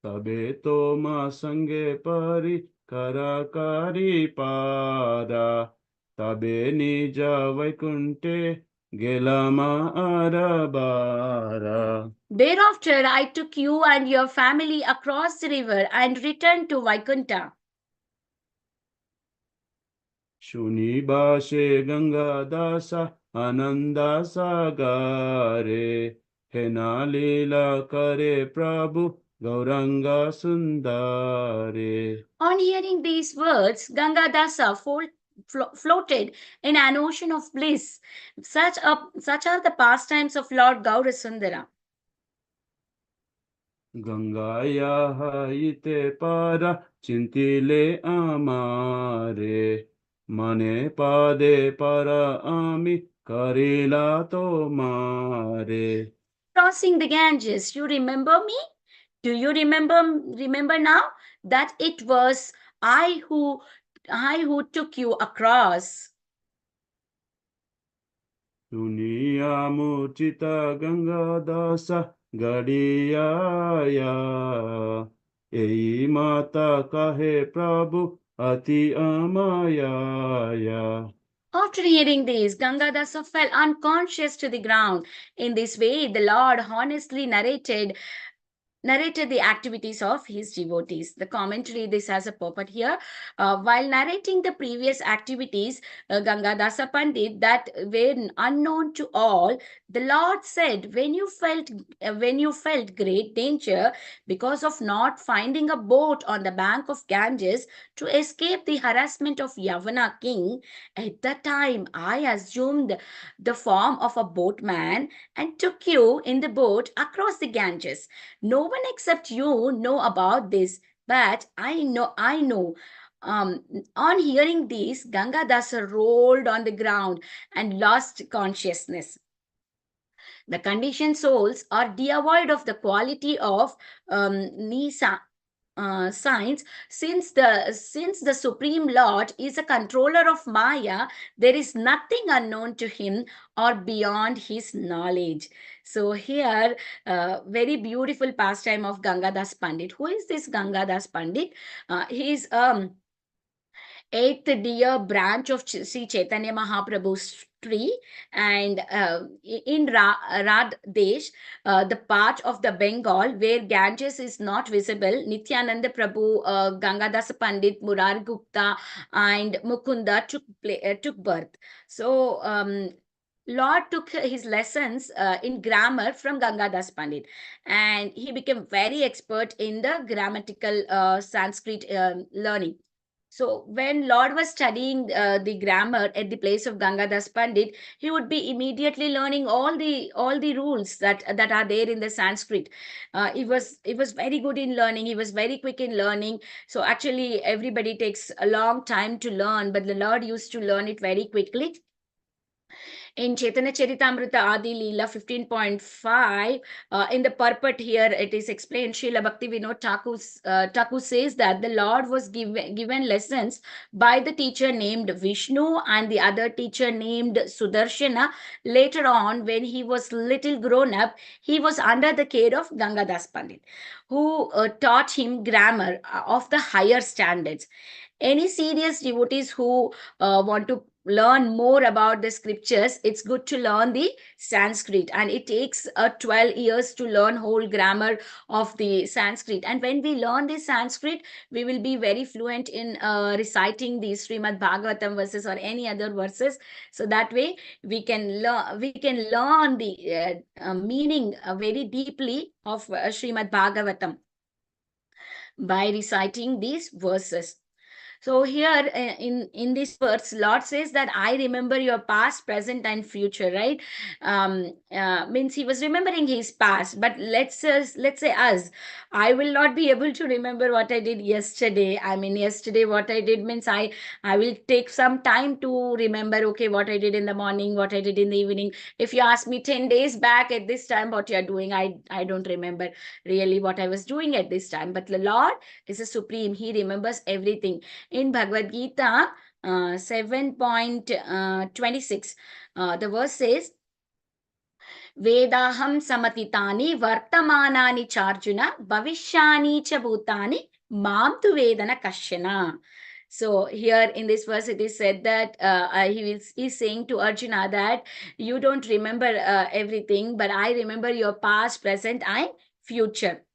S9: तबे तो माँ संगे परी कराकारी पारा तबे निज वैकुंठे गेला माँ अरबारा.
S8: Thereafter, I took you and your family across the river and returned to Vaikuntha.
S9: शुनि बाशे Ganga दासा आनंदा सागारे हेना लीला करे प्रभु Gauranga सुंदरे.
S8: On hearing these words, Ganga Dasa floated in an ocean of bliss. Such are the pastimes of Lord Gaurasundara.
S9: गंगाया इते पारा चिंतिले आमारे मने पादे पारा आमी करिला तो मारे.
S8: Crossing the Ganges, you remember me? Do you remember now that it was I who took you across?
S9: दुनिया मुचिता गंगा दासा गड़ियाया यही माता कहे प्रभु अति अमाया.
S8: After hearing this, Gangadasa fell unconscious to the ground. In this way, the Lord honestly narrated the activities of his devotees. The commentary, this has a purport here. While narrating the previous activities, Gangadasa Pandit, that were unknown to all, the Lord said, when you felt great danger because of not finding a boat on the bank of Ganges to escape the harassment of Yavana king, at that time I assumed the form of a boatman and took you in the boat across the Ganges. No one except you know about this, but I know. On hearing this, Gangadasa rolled on the ground and lost consciousness. The conditioned souls are devoid of the quality of Nisa. Signs, since the Supreme Lord is a controller of Maya, there is nothing unknown to him or beyond his knowledge. So here, very beautiful pastime of Gangadas Pandit. Who is this Gangadas Pandit? He is 8th dear branch of Sri Chaitanya Mahaprabhu's tree, and in Radh Desh, the part of the Bengal where Ganges is not visible, Nityananda Prabhu, Gangadas Pandit, Murar Gupta, and Mukunda took birth. So Lord took his lessons in grammar from Gangadas Pandit, and he became very expert in the grammatical Sanskrit learning. So when Lord was studying the grammar at the place of Gangadas Pandit, he would be immediately learning all the rules that are there in the Sanskrit. He was very good in learning. He was very quick in learning. So actually, everybody takes a long time to learn, but the Lord used to learn it very quickly. In Chaitanya Charitamrita Adi Leela 15.5, in the purport here, it is explained, Srila Bhakti Vinod Thakur says that the Lord was given lessons by the teacher named Vishnu and the other teacher named Sudarshana. Later on, when he was little grown up, he was under the care of Gangadas Pandit, who taught him grammar of the higher standards. Any serious devotees who want to learn more about the scriptures, it's good to learn the Sanskrit, and it takes 12 years to learn whole grammar of the Sanskrit. And when we learn the Sanskrit, we will be very fluent in reciting the Srimad Bhagavatam verses or any other verses. So that way we can learn the meaning very deeply of Srimad Bhagavatam by reciting these verses. So here in this verse, Lord says that I remember your past, present, and future, right? Means he was remembering his past, but let's say us. I will not be able to remember what I did yesterday. I mean, yesterday what I did means I will take some time to remember, okay, what I did in the morning, what I did in the evening. If you ask me 10 days back at this time what you're doing, I don't remember really what I was doing at this time. But the Lord is a supreme. He remembers everything. In Bhagavad Gita 7.26, the verse says, Vedaham samatitani vartamanani charjuna bhavishyani cha bhutani mam tu vedana kashana. So here in this verse, it is said that he is saying to Arjuna that you don't remember everything, but I remember your past, present, and future.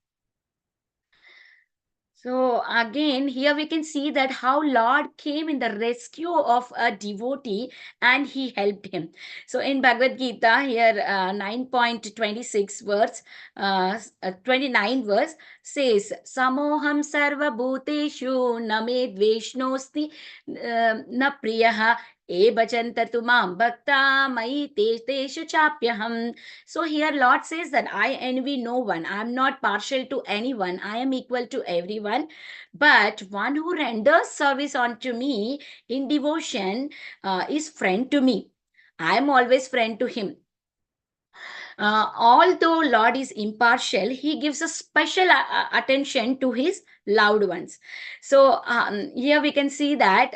S8: So again, here we can see that how Lord came in the rescue of a devotee and he helped him. So in Bhagavad Gita, here 9.26 verse, 29 verse says, Samoham sarva bhuteshu name dveshnosti na priyaha e bhajanta tumam bhakta mai teshu chapyaham. So here Lord says that I envy no one. I am not partial to anyone. I am equal to everyone. But one who renders service unto me in devotion is friend to me. I am always friend to him. Although Lord is impartial, he gives a special attention to his loved ones. So here we can see that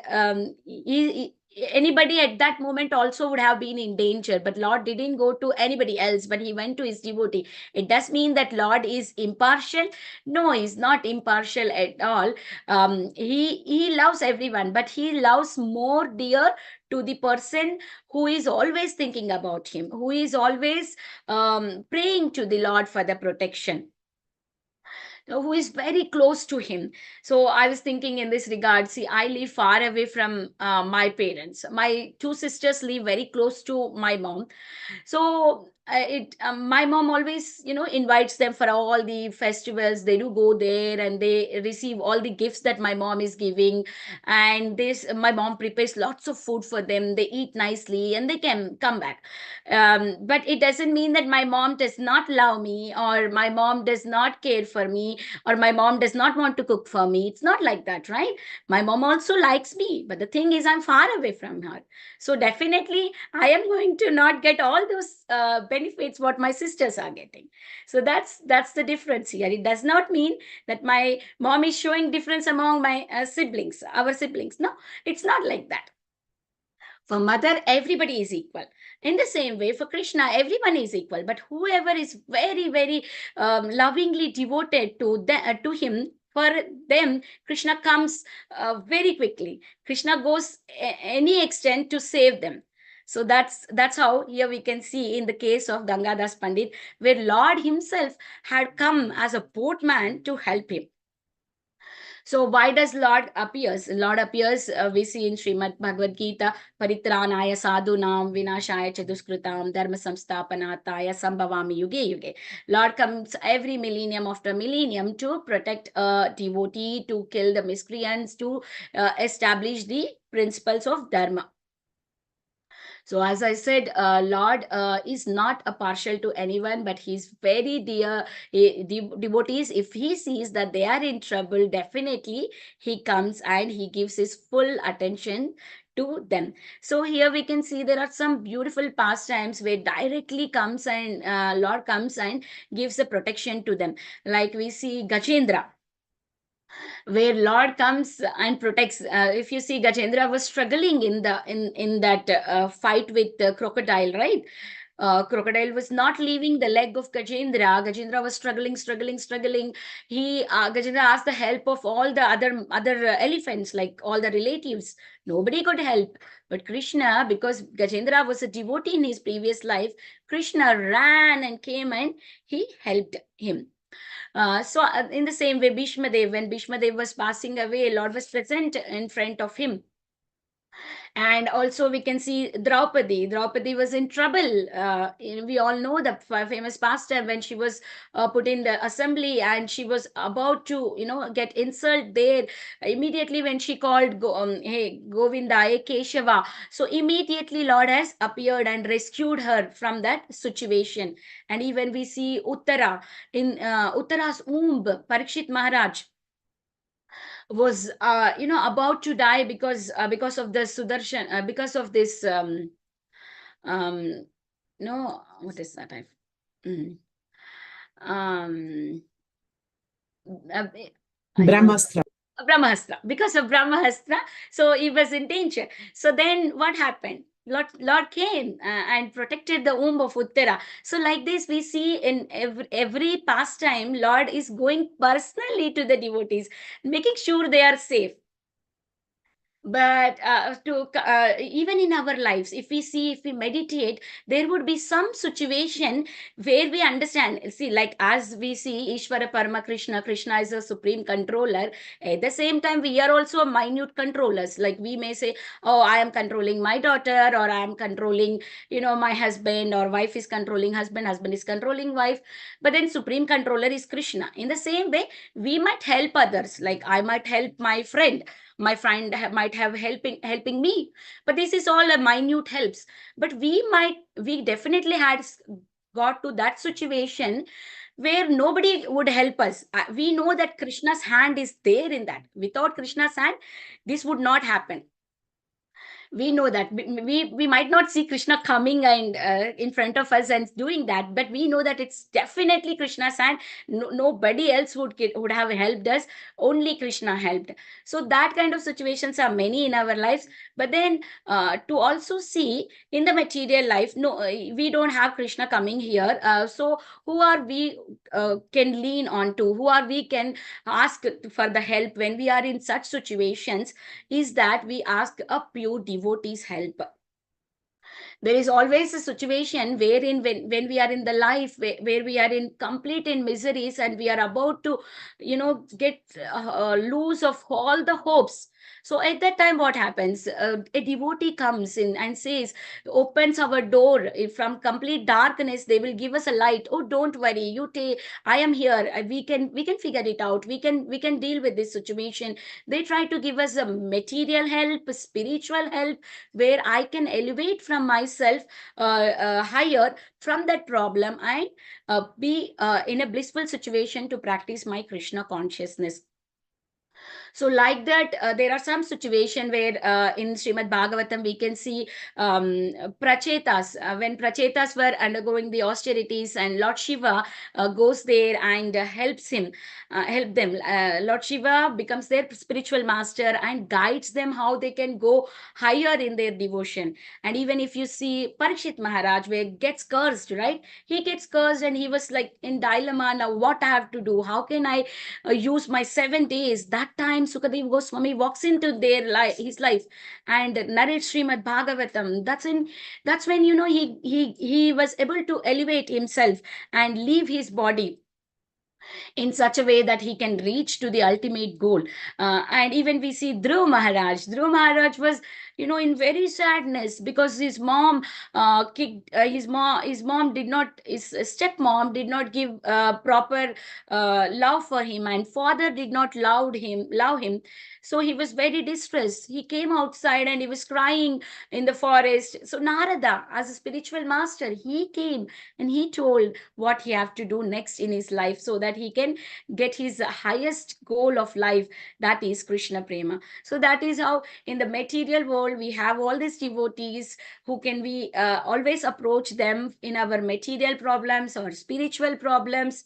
S8: anybody at that moment also would have been in danger, but Lord didn't go to anybody else, but he went to his devotee. It does mean that Lord is impartial? No, he's not impartial at all. He loves everyone, but he loves more dear to the person who is always thinking about him, who is always praying to the Lord for the protection, who is very close to him. So I was thinking in this regard, see, I live far away from my parents. My two sisters live very close to my mom. So my mom always invites them for all the festivals. They do go there and they receive all the gifts that my mom is giving, and my mom prepares lots of food for them. They eat nicely and they can come back. But it doesn't mean that my mom does not love me, or my mom does not care for me, or my mom does not want to cook for me. It's not like that, right? My mom also likes me, but the thing is I'm far away from her. So definitely I am going to not get all those benefits what my sisters are getting. So that's the difference here. It does not mean that my mom is showing difference among my siblings, our siblings. No, it's not like that. For mother, everybody is equal. In the same way, for Krishna, everyone is equal. But whoever is very, very lovingly devoted to him, for them, Krishna comes very quickly. Krishna goes any extent to save them. So that's how here we can see in the case of Gangadas Pandit, where Lord himself had come as a boatman to help him. So why does Lord appears? Lord appears, we see in Srimad Bhagavad Gita, Paritranaya sadhunam vinashaya chaduskrutam dharma samsthapanataya sambhavami yuge yuge. Lord comes every millennium after millennium to protect a devotee, to kill the miscreants, to establish the principles of Dharma. So as I said, Lord is not a partial to anyone, but he's very dear devotees. If he sees that they are in trouble, definitely he comes and he gives his full attention to them. So here we can see there are some beautiful pastimes where directly comes and Lord comes and gives a protection to them. Like we see Gajendra, where Lord comes and protects. If you see, Gajendra was struggling in that fight with the crocodile, right? Crocodile was not leaving the leg of Gajendra. Gajendra was struggling. Gajendra asked the help of all the other elephants, like all the relatives. Nobody could help. But Krishna, because Gajendra was a devotee in his previous life, Krishna ran and came and he helped him. So in the same way, when Bhishma Dev was passing away, Lord was present in front of him. And also we can see Draupadi. Draupadi was in trouble. We all know the famous pastime when she was put in the assembly and she was about to, get insult there. Immediately when she called, hey, Govinda, hey, Keshava. So immediately Lord has appeared and rescued her from that situation. And even we see Uttara, in Uttara's womb, Parikshit Maharaj was about to die because of the Sudarshan, because of this no, what is that? Mm, um
S3: Brahmastra.
S8: Brahmastra, because of Brahmastra, so he was in danger. So then what happened? Lord came and protected the womb of Uttara. So like this, we see in every pastime, Lord is going personally to the devotees, making sure they are safe. But even in our lives, if we meditate, there would be some situation where we understand. See, like as we see Ishvara Parama Krishna is a supreme controller. At the same time, we are also minute controllers. Like we may say, oh, I am controlling my daughter, or I am controlling, my husband, or wife is controlling husband, husband is controlling wife. But then supreme controller is Krishna. In the same way, we might help others. Like I might help my friend, might have helping me, but this is all a minute helps. But we definitely had got to that situation where nobody would help us. We know that Krishna's hand is there in that. Without Krishna's hand, this would not happen. We know that we might not see Krishna coming and in front of us and doing that, but we know that it's definitely Krishna's hand. Nobody else would have helped us, only Krishna helped. So that kind of situations are many in our lives. But then to also see in the material life, no, we don't have Krishna coming here. So who are we can lean on to, who are we can ask for the help when we are in such situations, is that we ask a pure devotee's help. There is always a situation wherein when we are in the life where we are in complete in miseries and we are about to get lose of all the hopes. So at that time what happens, a devotee comes in and says, opens our door from complete darkness. They will give us a light. Oh, don't worry, I am here. We can figure it out. We can deal with this situation. They try to give us a material help, spiritual help, where I can elevate from myself higher from that problem and be in a blissful situation to practice my Krishna consciousness. So like that, there are some situation where in Srimad Bhagavatam we can see prachetas, when prachetas were undergoing the austerities and Lord Shiva goes there and help them. Lord Shiva becomes their spiritual master and guides them how they can go higher in their devotion. And even if you see Parikshit Maharaj, where gets cursed, right? He gets cursed and he was like in dilemma, now what I have to do? How can I use my 7 days? That time Sukadev Goswami walks into his life and narrates Srimad Bhagavatam. That's when he was able to elevate himself and leave his body in such a way that he can reach to the ultimate goal. And even we see Dhruv Maharaj. Dhruv Maharaj was, in very sadness because his mom kicked his mom did not, his stepmom did not give proper love for him, and father did not love him. So he was very distressed. He came outside and he was crying in the forest. So Narada, as a spiritual master, he came and he told what he have to do next in his life so that he can get his highest goal of life, that is Krishna prema. So that is how in the material world we have all these devotees who can we always approach them in our material problems or spiritual problems.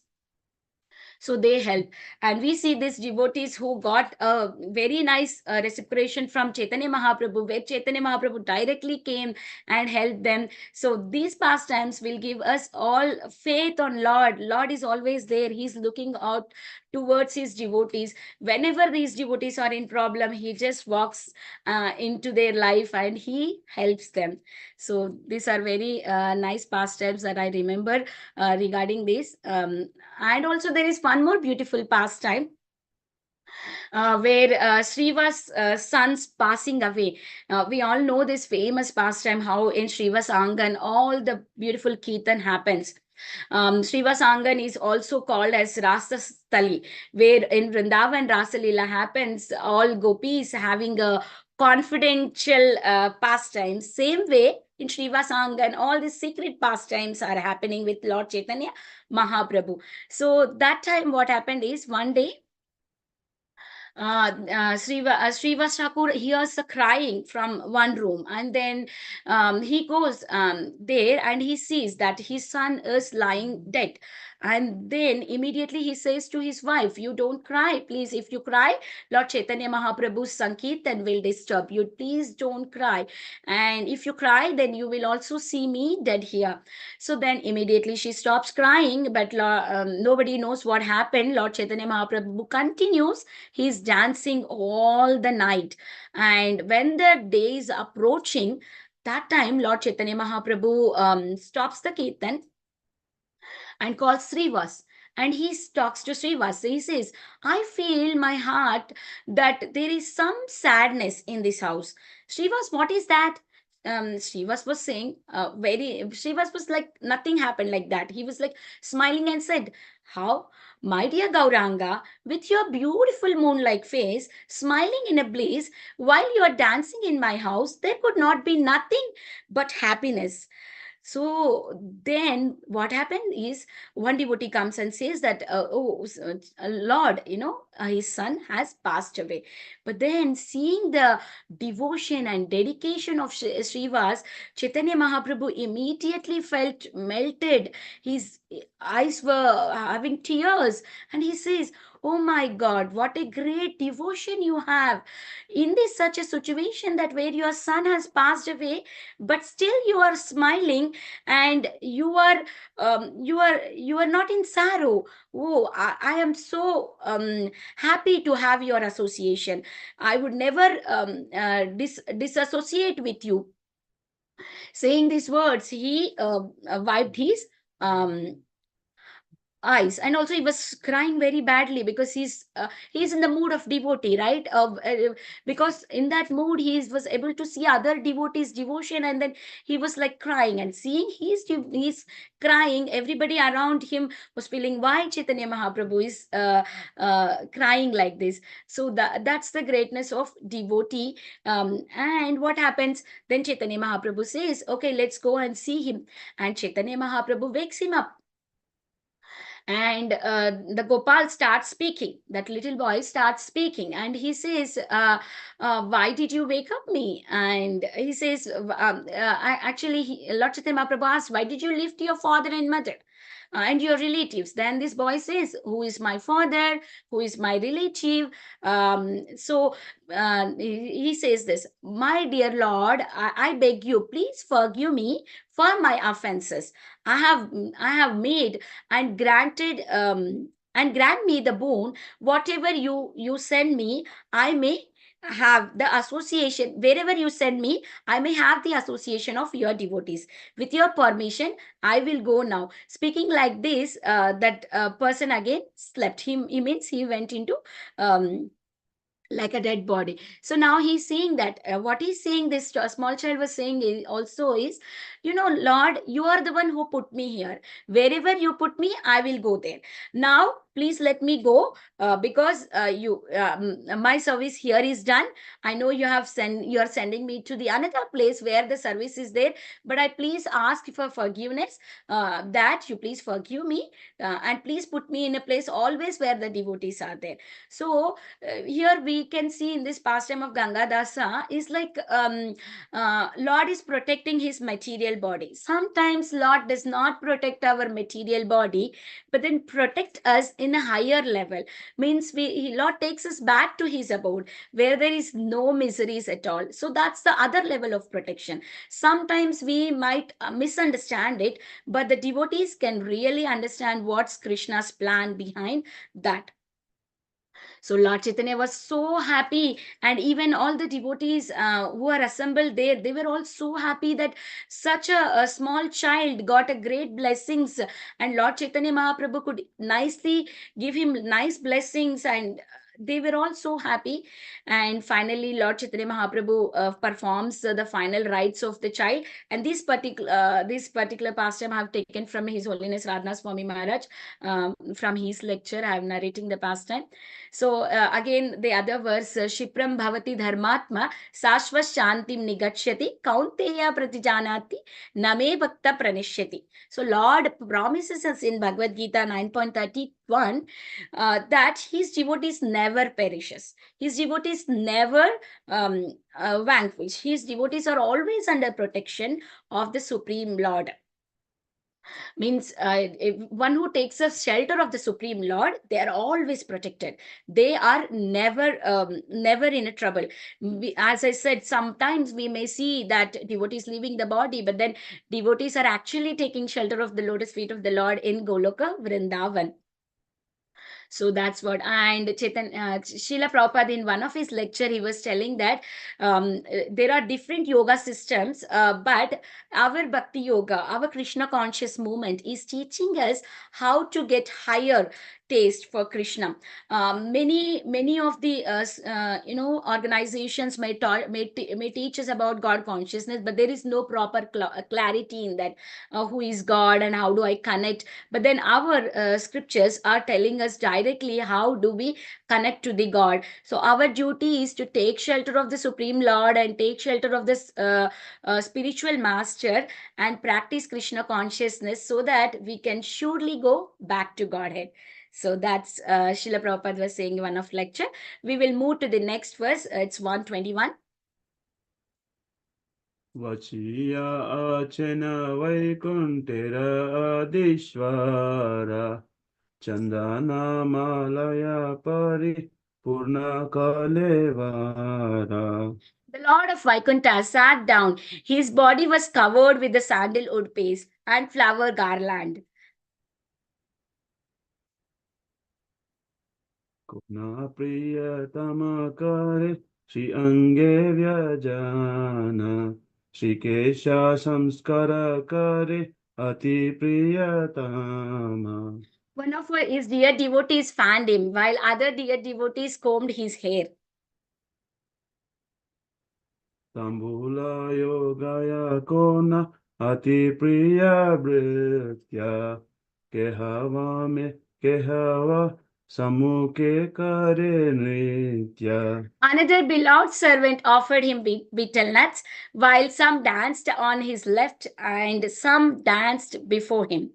S8: So they help. And we see these devotees who got a very nice reciprocation from Chaitanya Mahaprabhu, where Chaitanya Mahaprabhu directly came and helped them. So these pastimes will give us all faith on Lord is always there. He's looking out towards his devotees. Whenever these devotees are in problem, he just walks into their life and he helps them. So these are very nice pastimes that I remember regarding this. And also there is one more beautiful pastime where Sriva's son's passing away. We all know this famous pastime, how in Sriva's Angan all the beautiful Kirtan happens. Srivas Angan is also called as Rasastali, where in Vrindavan Rasalila happens, all gopis having a confidential pastimes. Same way in Srivas Angan, all the secret pastimes are happening with Lord Chaitanya Mahaprabhu. So that time what happened is, one day Srivas Thakur hears a crying from one room, and then he goes there and he sees that his son is lying dead. And then immediately he says to his wife, "You don't cry, please. If you cry, Lord Chaitanya Mahaprabhu's Sankirtan will disturb you. Please don't cry. And if you cry, then you will also see me dead here." So then immediately she stops crying, but nobody knows what happened. Lord Chaitanya Mahaprabhu continues. He's dancing all the night. And when the day is approaching, that time Lord Chaitanya Mahaprabhu stops the Kirtan and calls Srivas. And he talks to Srivas. He says, "I feel my heart that there is some sadness in this house." Srivas, what is that? Srivas was saying, Srivas was like, nothing happened like that. He was like smiling and said, "How? My dear Gauranga, with your beautiful moon-like face, smiling in a blaze, while you are dancing in my house, there could not be nothing but happiness." So then what happened is, one devotee comes and says that, Lord, his son has passed away. But then seeing the devotion and dedication of Srivas, Chaitanya Mahaprabhu immediately felt melted. His eyes were having tears, and he says, "Oh my God, what a great devotion you have in this such a situation, that where your son has passed away, but still you are smiling, and you are not in sorrow. Oh, I am so happy to have your association. I would never disassociate with you." Saying these words, he wiped his eyes, and also he was crying very badly, because he's in the mood of devotee, right? Because in that mood he was able to see other devotees devotion, and then he was like crying, and seeing he's crying, everybody around him was feeling, why Chaitanya Mahaprabhu is crying like this. So that's the greatness of devotee. And what happens then? Chaitanya Mahaprabhu says, "Okay, let's go and see him." And Chaitanya Mahaprabhu wakes him up, and the Gopal starts speaking. That little boy starts speaking, and he says, "Why did you wake up me?" And he says, Lord Chaitanya Mahaprabhu asks, "Why did you leave your father and mother and your relatives?" Then this boy says, "Who is my father? Who is my relative?" He says this, "My dear Lord, I beg you, please forgive me for my offenses. I have made, and grant me the boon. Whatever you send me, I may have the association. Wherever you send me, I may have the association of your devotees. With your permission, I will go now." Speaking like this, that person again slept. He means he went into like a dead body. So now he's saying that, what he's saying, this small child was saying also is, Lord, you are the one who put me here. Wherever you put me, I will go there. Now please let me go, because my service here is done. I know you are sending me to the another place where the service is there, but I please ask for forgiveness, that you please forgive me, and please put me in a place always where the devotees are there. So here we can see in this pastime of Ganga Dasa is like, Lord is protecting his material body. Sometimes Lord does not protect our material body, but then protect us in a higher level. Means Lord takes us back to his abode, where there is no miseries at all. So that's the other level of protection. Sometimes we might misunderstand it, but the devotees can really understand what's Krishna's plan behind that. So Lord Chaitanya was so happy, and even all the devotees who are assembled there, they were all so happy that such a small child got a great blessings, and Lord Chaitanya Mahaprabhu could nicely give him nice blessings, and they were all so happy. And finally, Lord Chaitanya Mahaprabhu performs the final rites of the child. And this particular pastime I have taken from His Holiness Radha Swami Maharaj, from his lecture. I am narrating the pastime. So again, the other verse, Shipram Bhavati Dharmatma Sashva Shantim Nigatshati Kaunteya Pratijanati Name Bhakta Pranishyati. So Lord promises us in Bhagavad Gita 9.31 that His devotees never perishes. His devotees never vanquish. His devotees are always under protection of the Supreme Lord. Means one who takes a shelter of the Supreme Lord, they are always protected. They are never in a trouble. As I said, sometimes we may see that devotees leaving the body, but then devotees are actually taking shelter of the lotus feet of the Lord in Goloka Vrindavan. So that's what. And Srila Prabhupada, in one of his lecture, he was telling that there are different yoga systems, but our Bhakti Yoga, our Krishna Conscious movement is teaching us how to get higher taste for Krishna. Many of the organizations may teach us about God consciousness, but there is no proper clarity in that. Who is God and how do I connect? But then our scriptures are telling us directly how do we connect to the God. So our duty is to take shelter of the Supreme Lord and take shelter of this spiritual master and practice Krishna consciousness so that we can surely go back to Godhead. So that's Srila Prabhupada was saying in one of lecture. We will move to the next verse. It's 121.
S9: Vachiya achena vaikunthera adishvara Chandana malaya pari purna kalevara.
S8: The Lord of Vaikuntha sat down. His body was covered with the sandalwood paste and flower garland.
S9: Kuna priyatama kare Shri ange vyajana Shri kesha samskara kare Ati priyatama.
S8: One of his dear devotees fanned him, while other dear devotees combed his hair.
S9: Tambula yogaya kona Ati priya britya Kehava me kehava Samuke kare nritya.
S8: Another beloved servant offered him betel nuts, while some danced on his left and some danced before him.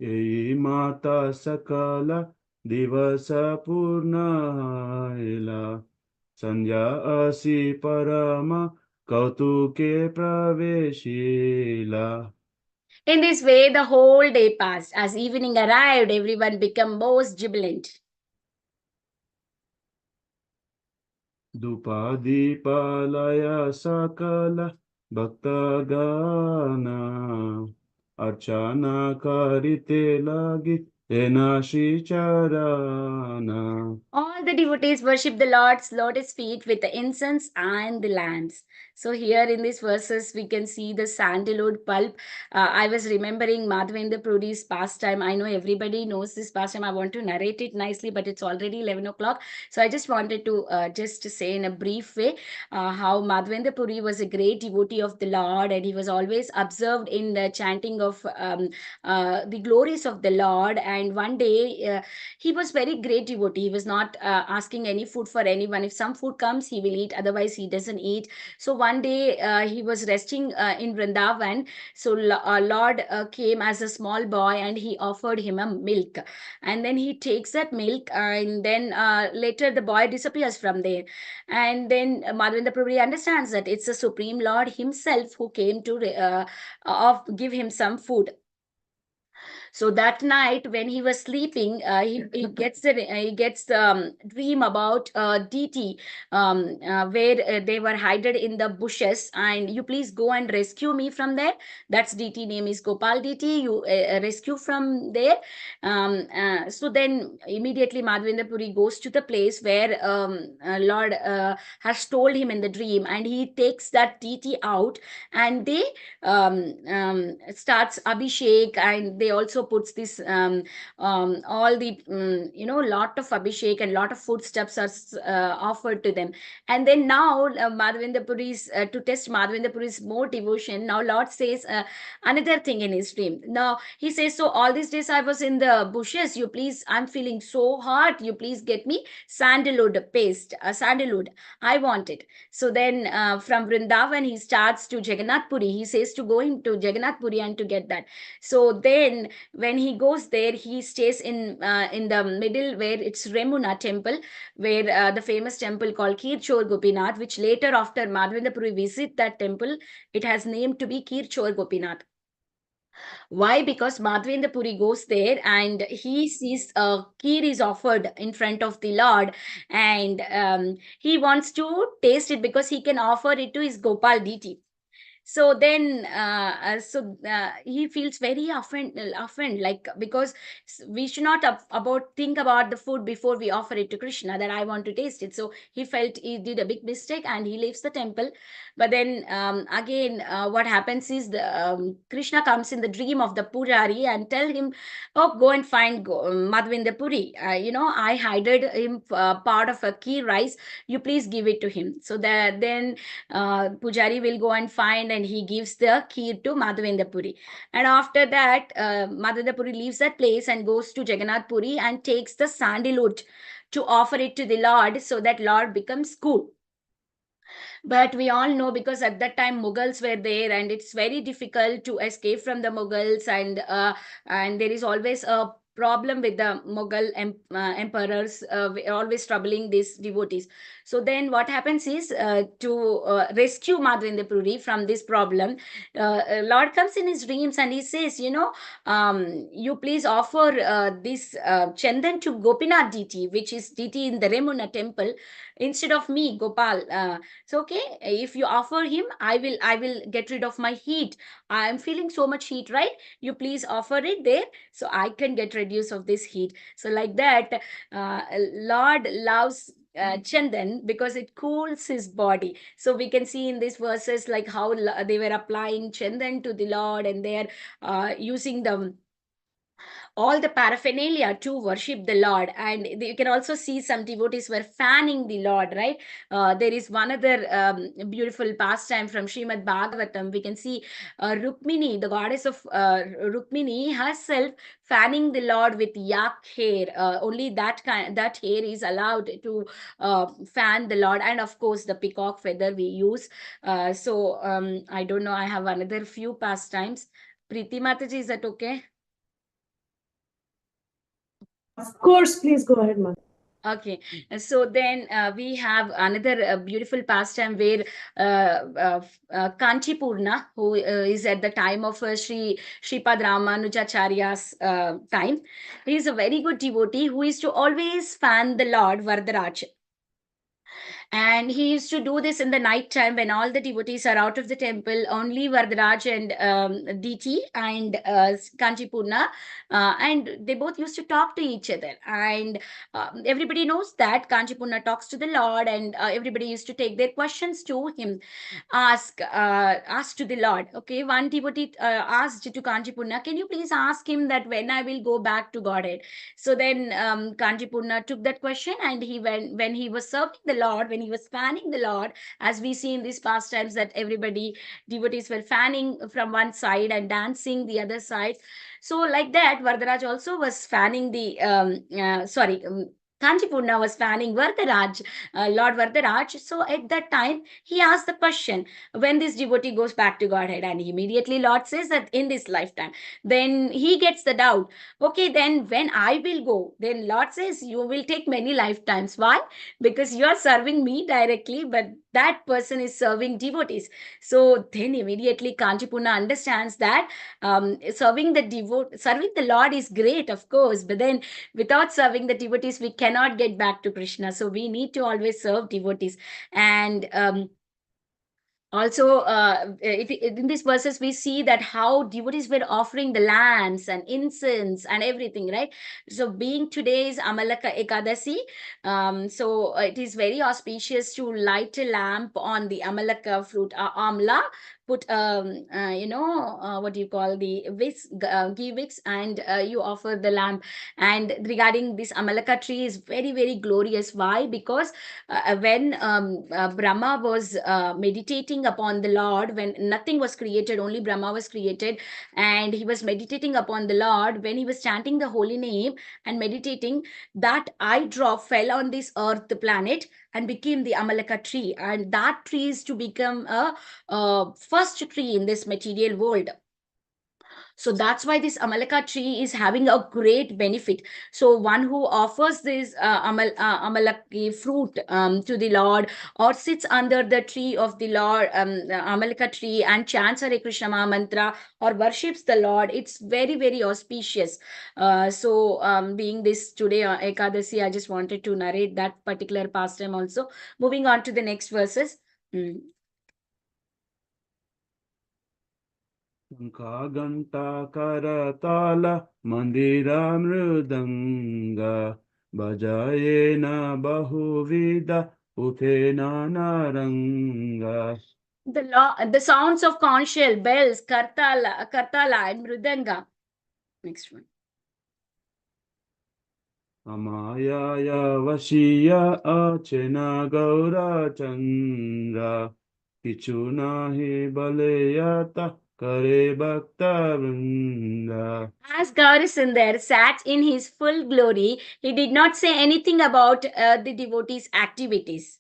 S9: Ei mata sakala divasa purnaila Sandhya asi parama kautuke praveshila.
S8: In this way, the whole day passed. As evening arrived, everyone became most jubilant.
S9: Dupadipalaya sakala bhaktagana Archana karite lagi enashi charana.
S8: All the devotees worship the Lord's lotus feet with the incense and the lamps. So here in these verses, we can see the sandalwood pulp. I was remembering Madhavendra Puri's pastime. I know everybody knows this pastime. I want to narrate it nicely, but it's already 11 o'clock. So I just wanted to just say in a brief way how Madhavendra Puri was a great devotee of the Lord, and he was always observed in the chanting of the glories of the Lord. And one day, he was very great devotee. He was not asking any food for anyone. If some food comes, he will eat. Otherwise, he doesn't eat. So one day he was resting in Vrindavan. So Lord came as a small boy and he offered him a milk. And then he takes that milk and then later the boy disappears from there. And then Madhavendra Prabhu understands that it's the Supreme Lord himself who came to give him some food. So that night when he was sleeping, he gets the dream about deity where they were hidden in the bushes, and you please go and rescue me from there. That's deity name is Gopal deity. You rescue from there. So then immediately Madhavendra Puri goes to the place where Lord has told him in the dream, and he takes that deity out, and they starts Abhishek, and they also also puts this all the lot of abhishek and lot of foodstuffs are offered to them. And then now Madhavendra Puri's to test Madhavendra Puri's more devotion, now Lord says another thing in his dream. Now he says, so all these days I was in the bushes, you please, I'm feeling so hot, you please get me sandalwood paste, sandalwood, I want it. So then from Vrindavan he starts to Jagannath Puri, he says to go into Jagannath Puri and to get that. So then when he goes there, he stays in the middle where it's Remuna temple, where the famous temple called Kirchor Gopinath, which later after Madhavendra Puri visit that temple, it has named to be Kirchor Gopinath. Why? Because Madhavendra Puri goes there and he sees kheer is offered in front of the Lord, and he wants to taste it because he can offer it to his Gopal deity. So then he feels very offended, like, because we should not think about the food before we offer it to Krishna, that I want to taste it. So he felt he did a big mistake and he leaves the temple. But then again what happens is the Krishna comes in the dream of the Pujari and tell him, oh, go and find Madhavendra Puri, I hided him part of a key rice, you please give it to him. So that then Pujari will go and find, and he gives the key to Madhavendra Puri. And after that, Madhavendra Puri leaves that place and goes to Jagannath Puri and takes the sandalwood to offer it to the Lord, so that Lord becomes cool. But we all know, because at that time Mughals were there and it's very difficult to escape from the Mughals, and there is always a problem with the Mughal emperors, always troubling these devotees. So then what happens is, to rescue Madhavendra Puri from this problem, Lord comes in his dreams and he says, you please offer this chandan to Gopinath deity, which is deity in the Remuna temple, instead of me, Gopal. So okay, if you offer him, I will get rid of my heat. I am feeling so much heat, right? You please offer it there, so I can get reduce of this heat. So like that, Lord loves chandan because it cools his body. So we can see in these verses like how they were applying chandan to the Lord, and they are using the all the paraphernalia to worship the Lord. And you can also see some devotees were fanning the Lord, right? There is one other beautiful pastime from Srimad Bhagavatam. We can see Rukmini, the goddess of Rukmini herself, fanning the Lord with yak hair. Only that hair is allowed to fan the Lord, and of course the peacock feather we use. I don't know, I have another few pastimes. Preeti Mataji, is that okay?
S3: Of course, please go ahead, Mata.
S8: Okay, so then we have another beautiful pastime where Kanchipurna, who is at the time of Shripad Ramanujacharya's time, he is a very good devotee who is to always fan the Lord Varadaraj. And he used to do this in the night time when all the devotees are out of the temple. Only Varadaraj and Diti and Kanchipurna, and they both used to talk to each other. And everybody knows that Kanchipurna talks to the Lord, and everybody used to take their questions to him, ask to the Lord. Okay, one devotee asked to Kanchipurna, can you please ask him that when I will go back to Godhead? So then Kanchipurna took that question, and when he was serving the Lord, when he was fanning the Lord, as we see in these pastimes that devotees were fanning from one side and dancing the other side. So like that, Varadaraj also was fanning Kanchipurna was fanning Varadaraj, Lord Varadaraj. So at that time, he asked the question, when this devotee goes back to Godhead? And immediately Lord says that in this lifetime. Then he gets the doubt. Okay, then when I will go? Then Lord says, you will take many lifetimes. Why? Because you are serving me directly, but that person is serving devotees. So then immediately Kanchipurna understands that serving the Lord is great, of course, but then without serving the devotees, we cannot get back to Krishna. So we need to always serve devotees. And Also, in these verses, we see that how devotees were offering the lamps and incense and everything, right? So, being today's Amalaka Ekadasi, so it is very auspicious to light a lamp on the Amalaka fruit, amla, put, what do you call the wicks, ghee wicks, and you offer the lamp. And regarding this Amalaka tree is very, very glorious. Why? Because when Brahma was meditating upon the Lord, when nothing was created, only Brahma was created, and he was meditating upon the Lord, when he was chanting the holy name and meditating, that eye drop fell on this earth, the planet, and became the Amalaka tree. And that tree is to become a first tree in this material world. So that's why this Amalaka tree is having a great benefit. So one who offers this Amalaki fruit to the Lord, or sits under the tree of the Lord, the Amalaka tree, and chants Hare Krishna Maha Mantra, or worships the Lord, it's very, very auspicious. Being this today Ekadasi, I just wanted to narrate that particular pastime also. Moving on to the next verses.
S9: Ganta karatala mandira mrudanga bajayena bahuvida upena naranga.
S8: The sounds of conch shell, bells, kartala, and mridanga. Next one.
S9: Amayaya vashiya achena gaura chandra kichunahi baleyata kare bhakta vrinda.
S8: As Gaurasundar sat in his full glory, he did not say anything about the devotees' activities.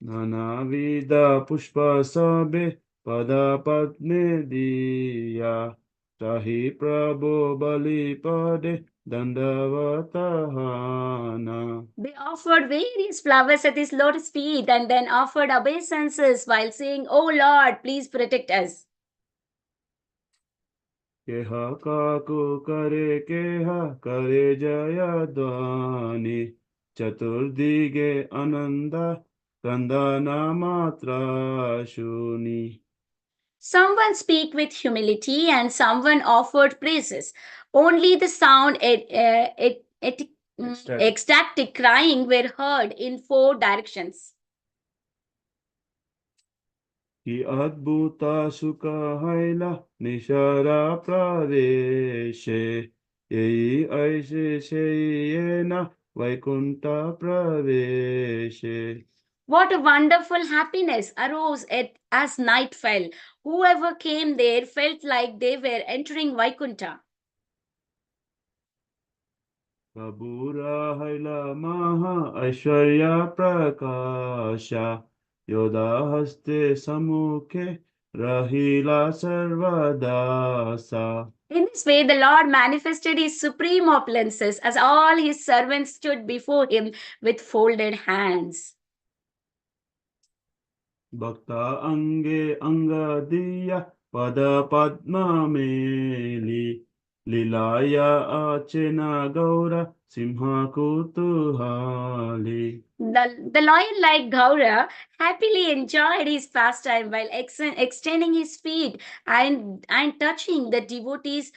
S9: Nanavida pushpa sabe pada padme diya tahi prabhu bali pade dandavatahana.
S8: They offered various flowers at his lotus feet and then offered obeisances while saying, "Oh Lord, please protect us."
S9: Keha kaku kare jaya dwani chaturdige ananda kandana matra shuni.
S8: Someone speak with humility and someone offered praises. Only the sound ecstatic crying were heard in four directions.
S9: Ki adbhuta sukha haila nishara praveshe yei aise sheyena vaikunta praveshe.
S8: What a wonderful happiness arose as night fell. Whoever came there felt like they were entering Vaikuntha.
S9: Prabhura haila maha aishwarya prakasha yoda haste samukhe rahila sarvadasa.
S8: In this way, the Lord manifested his supreme opulences as all his servants stood before him with folded hands.
S9: Bhakta ange anga diya pada padma meli lilaya achena gaura simha kutuhali.
S8: The lion like Gaura happily enjoyed his pastime while extending his feet and touching the devotees,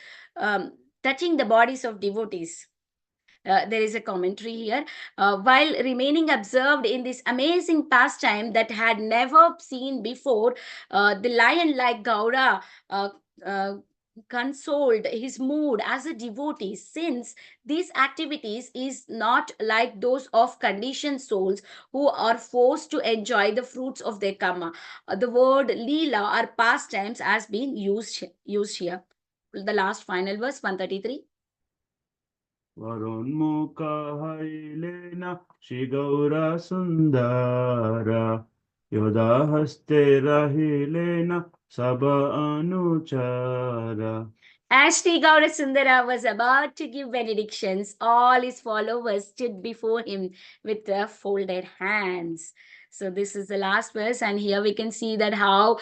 S8: touching the bodies of devotees. There is a commentary here. While remaining observed in this amazing pastime that had never seen before, the lion like Gaura uh, uh, consoled his mood as a devotee, since these activities is not like those of conditioned souls who are forced to enjoy the fruits of their karma. The word Leela or pastimes has been used here. The last final verse 133.
S9: Varunmukha hailena Shri Gaura Sundara Yoda haste rahilena Saba anuchara.
S8: As Sri Gaurasundara was about to give benedictions, all his followers stood before him with their folded hands. So this is the last verse, and here we can see that how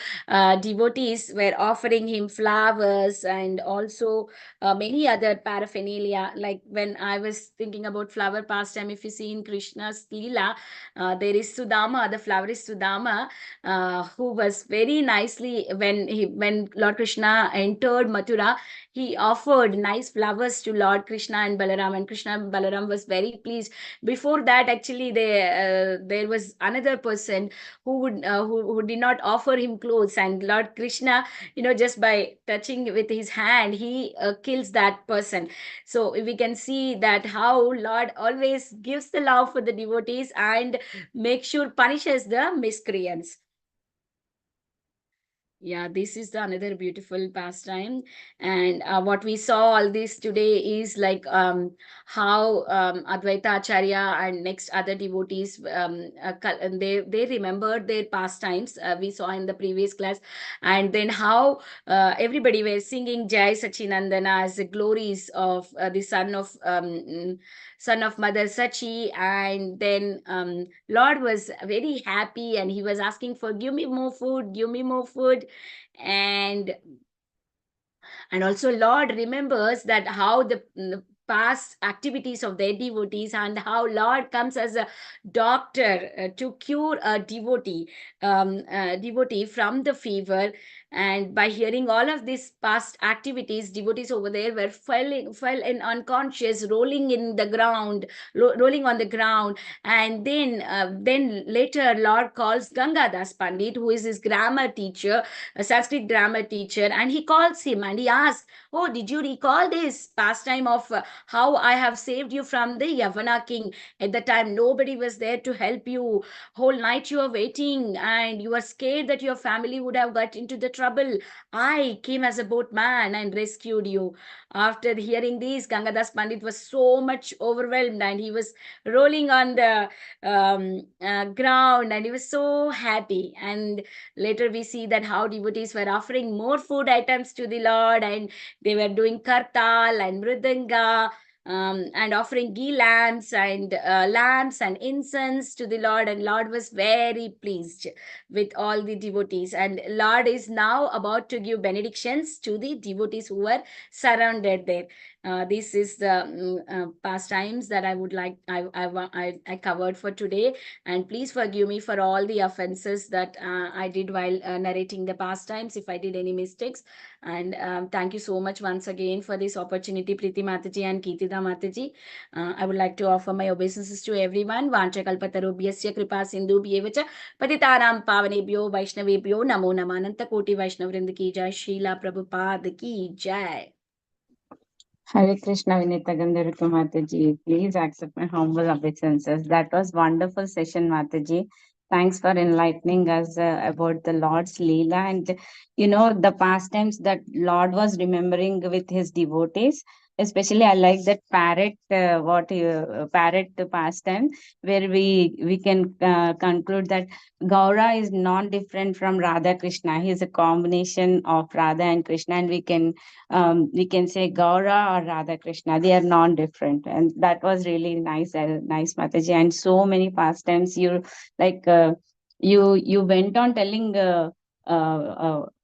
S8: devotees were offering him flowers and also many other paraphernalia. Like when I was thinking about flower pastime, if you see in Krishna's Leela, there is Sudama, the flower is Sudama, who was very nicely, when Lord Krishna entered Mathura, he offered nice flowers to Lord Krishna and Balaram, and Krishna and Balaram was very pleased. Before that, actually, there was another person who did not offer him clothes, and Lord Krishna, just by touching with his hand, he kills that person. So we can see that how Lord always gives the love for the devotees and make sure punishes the miscreants. Yeah, this is the another beautiful pastime. And what we saw all this today is like how Advaita Acharya and next other devotees, they remembered their pastimes, we saw in the previous class. And then how everybody were singing Jai Sachinandana as the glories of the son of Mother Sachi. And then Lord was very happy, and he was asking for, give me more food, give me more food. And also Lord remembers that how the past activities of their devotees, and how Lord comes as a doctor to cure a devotee from the fever. And by hearing all of these past activities, devotees over there were fell in unconscious, rolling in the ground, rolling on the ground. And then later Lord calls Gangadas Pandit, who is his grammar teacher, a Sanskrit grammar teacher, and he calls him and he asks, oh, did you recall this pastime of how I have saved you from the Yavana king? At the time, nobody was there to help you. Whole night you were waiting, and you were scared that your family would have got into the trouble. I came as a boatman and rescued you. After hearing this, Gangadas Pandit was so much overwhelmed, and he was rolling on the ground, and he was so happy. And later we see that how devotees were offering more food items to the Lord, and they were doing kartal and mridanga, and offering ghee lamps and incense to the Lord. And Lord was very pleased with all the devotees. And Lord is now about to give benedictions to the devotees who were surrounded there. This is the pastimes that I would like I covered for today. And please forgive me for all the offenses that I did while narrating the pastimes, if I did any mistakes. And thank you so much once again for this opportunity, Preeti Mataji and Kirtida Mataji. I would like to offer my obeisances to everyone. Vanchakalpatarubhyasya kripa sindhubhyevacha patitanam pavanebhyo vaishnavebhyo namo namah. Ananta koti Vaishnav Vrinda ki jai. Srila Prabhupada ki jai.
S1: Hare Krishna Vinita Gandharvika Mataji, please accept my humble obeisances. That was wonderful session, Mataji. Thanks for enlightening us about the Lord's Leela and the pastimes that Lord was remembering with his devotees. Especially, I like that parrot pastime, where we can conclude that Gaura is non-different from Radha Krishna. He is a combination of Radha and Krishna, and we can say Gaura or Radha Krishna. They are non-different, and that was really nice, nice Mataji. And so many pastimes you like. You went on telling